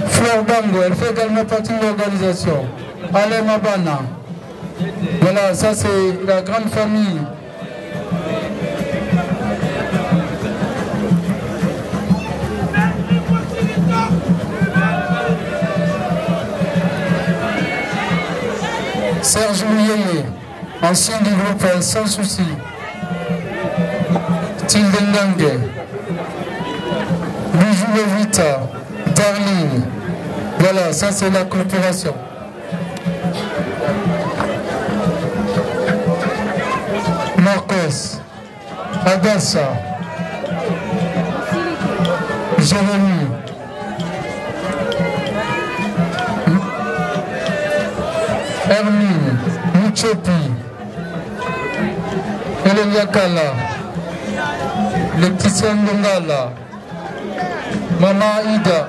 Fleur Bango, elle fait également partie de l'organisation. Alain Mabana. Voilà, ça c'est la grande famille. Serge Mouyeye, ancien du groupe Sans Souci. Tildengange. Bijou Levita. Darling. Voilà, ça c'est la corporation. Marcos, Adassa, Jérémy, Hermine, Muchopi, Elenia Kala, Laetitia Ndongala, Mama Ida,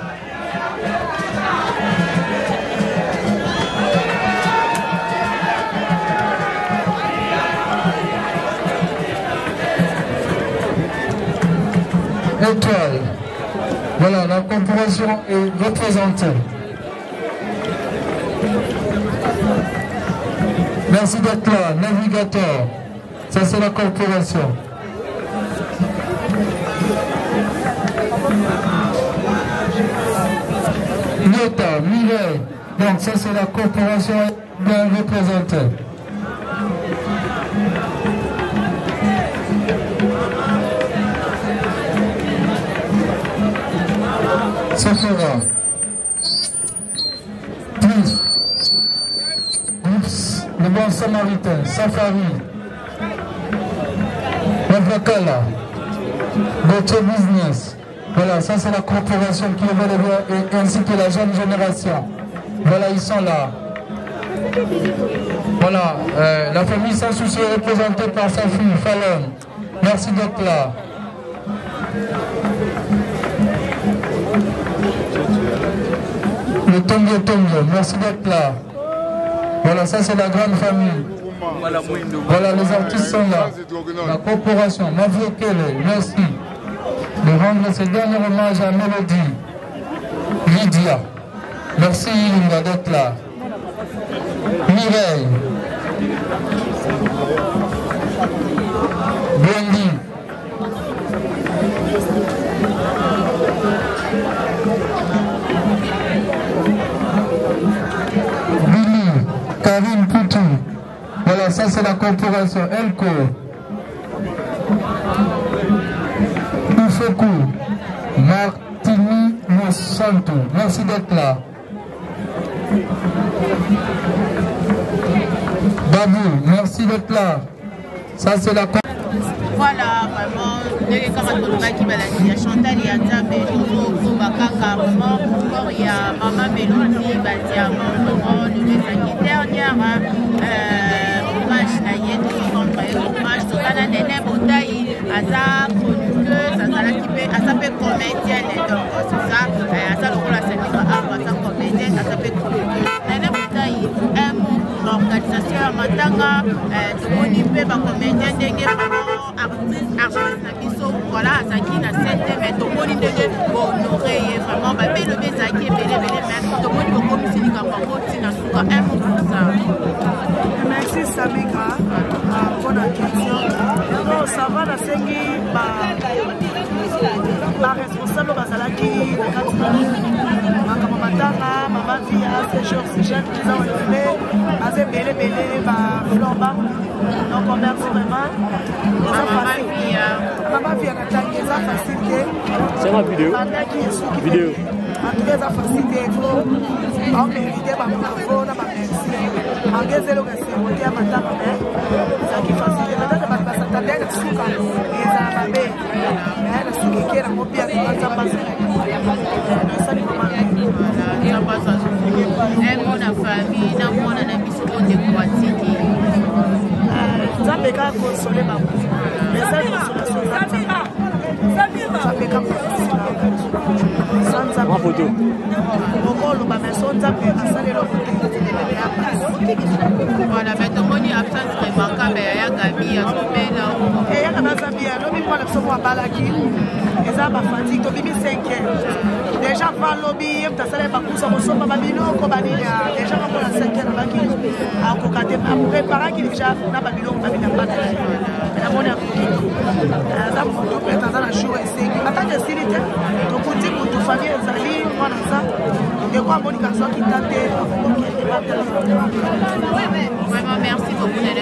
Étoile. Voilà, la corporation est représentée. Merci d'être là, navigateur. Ça c'est la corporation. Nota, Mireille. Donc ça c'est la corporation bien représentée. Sephora, plus le bon samaritain, Safari, Mavakala, Gauthier Business. Voilà, ça c'est la corporation qui est et ainsi que la jeune génération. Voilà, ils sont là. Voilà, la famille Sans Souci est représentée par sa fille, Fallon. Merci d'être là. Le Tongo, merci d'être là. Voilà, ça c'est la grande famille. Voilà, les artistes sont là. La corporation, Maviekele, merci de rendre ce dernier hommage à Mélodie. Lydia, merci Linda d'être là. Mireille, Brandy, Billy, Karine Poutou. Voilà, ça c'est la corporation. Elko, Ufoku, Martini Monsanto. Merci d'être là. Babou, merci d'être là. Ça c'est la voilà, vraiment, dès que il y a Chantal, il y a Nzambe, Bakaka, vraiment, encore il y a Maman Mélodie, Badiamant, le dernière hommage à Yédo, hommage à la Néné Botaï, à sa chroniqueuse, à sa comédienne, donc c'est ça, à sa locola, c'est à sa comédienne, à sa chroniqueuse. Néné Botaï, un mot pour l'organisation matanga tomoni mpe bacomédien ndenge artiste na biso voilà azalaki na sete mais tomoni ndenge bohonore ye vraiment babelobe ezalaki ebelebele mais tomoni bokomisi likambo yango ntina suka un mot pour ça. Merci Samigra pour la question. Non, ça va la sengi ba responsable bazalaki na kati makambo matanga mama via ces jours ces jeunes qui ont levé assez belé ba flomba donc merci vraiment mama via na tangi ça facilité c'est ma vidéo vidéo en tout cas ça facilité on mérite ba bravo na ba merci magazelo ka se ya matanga mais ça qui facilité peut-être ba s'attendre à suka et ça va bien mais la suka qui est en bien ça passe ça na famille na mwana na biso kote kwatiki nzambe ka consoler bango mais ça consolation nzambe ka sans ma photo mokolo ba mais son nzambe asalelo voilà mais tomoni absence remarquable ya Gabi ya Tomela et ya kana Zambia lobi kwa le somo balaki eza ba fatigue to bimi 5h déjà va lobby mtasale bakusa mosomba babinoko banini déjà kwa la 5h baki akokate préparer ki déjà na babinoko babina bana na moni akoki za moto peta za na jour esengi ataka silite to kuti mutu famille ezali mwana za de quoi moni kanso ki tante vraiment merci beaucoup de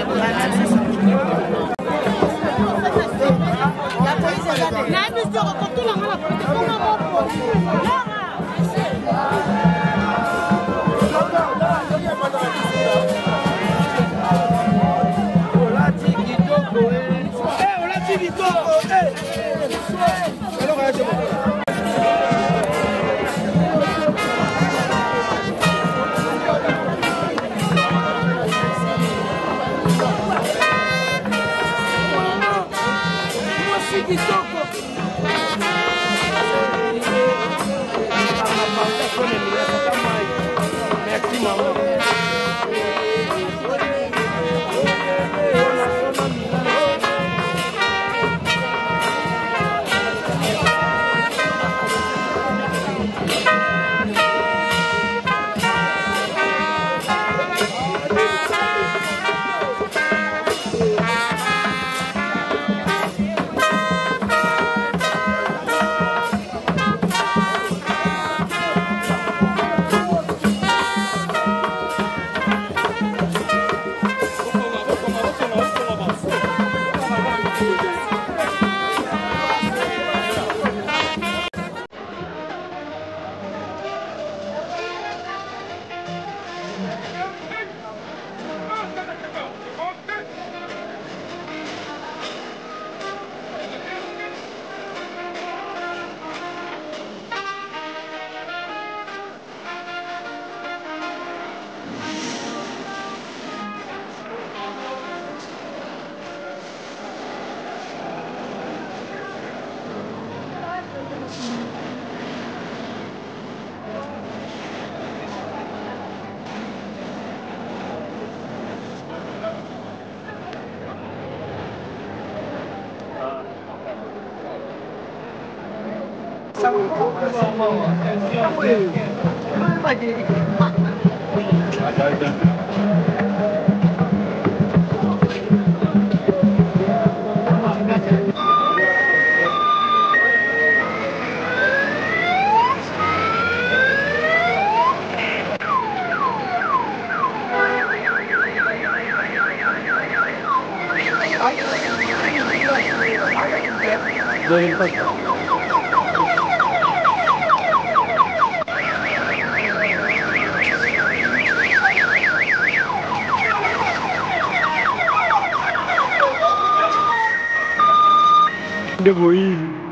Devo ir.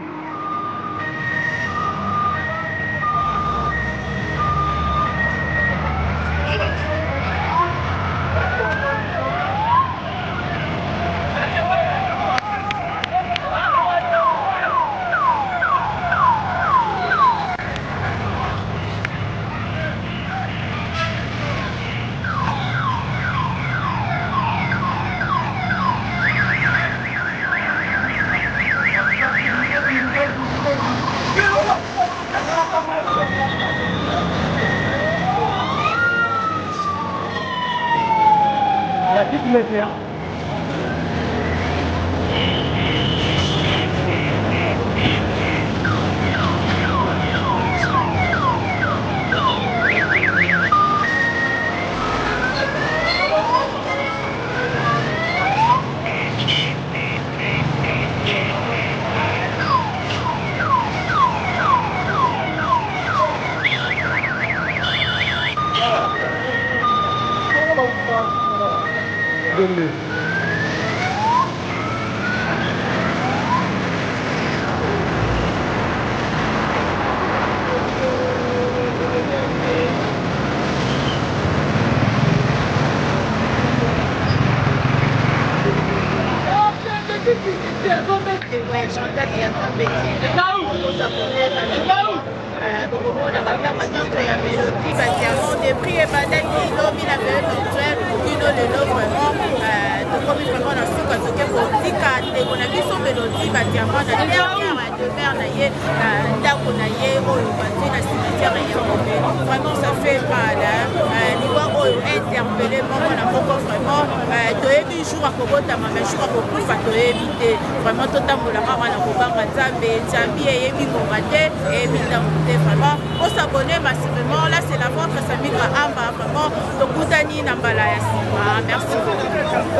plaisir. Vraiment, ça fait mal. Interpellé, vraiment, toyebi jour à Kobota, mais jour à Kokufa, toyebi vraiment totambola mama na kobanga Nzambe, Nzambi eyebi ngomate, eyebi nzambe vraiment. Pour s'abonner massivement, là c'est la vôtre, Samika Amba, vraiment, tokutani na mbala ya sima. Merci beaucoup.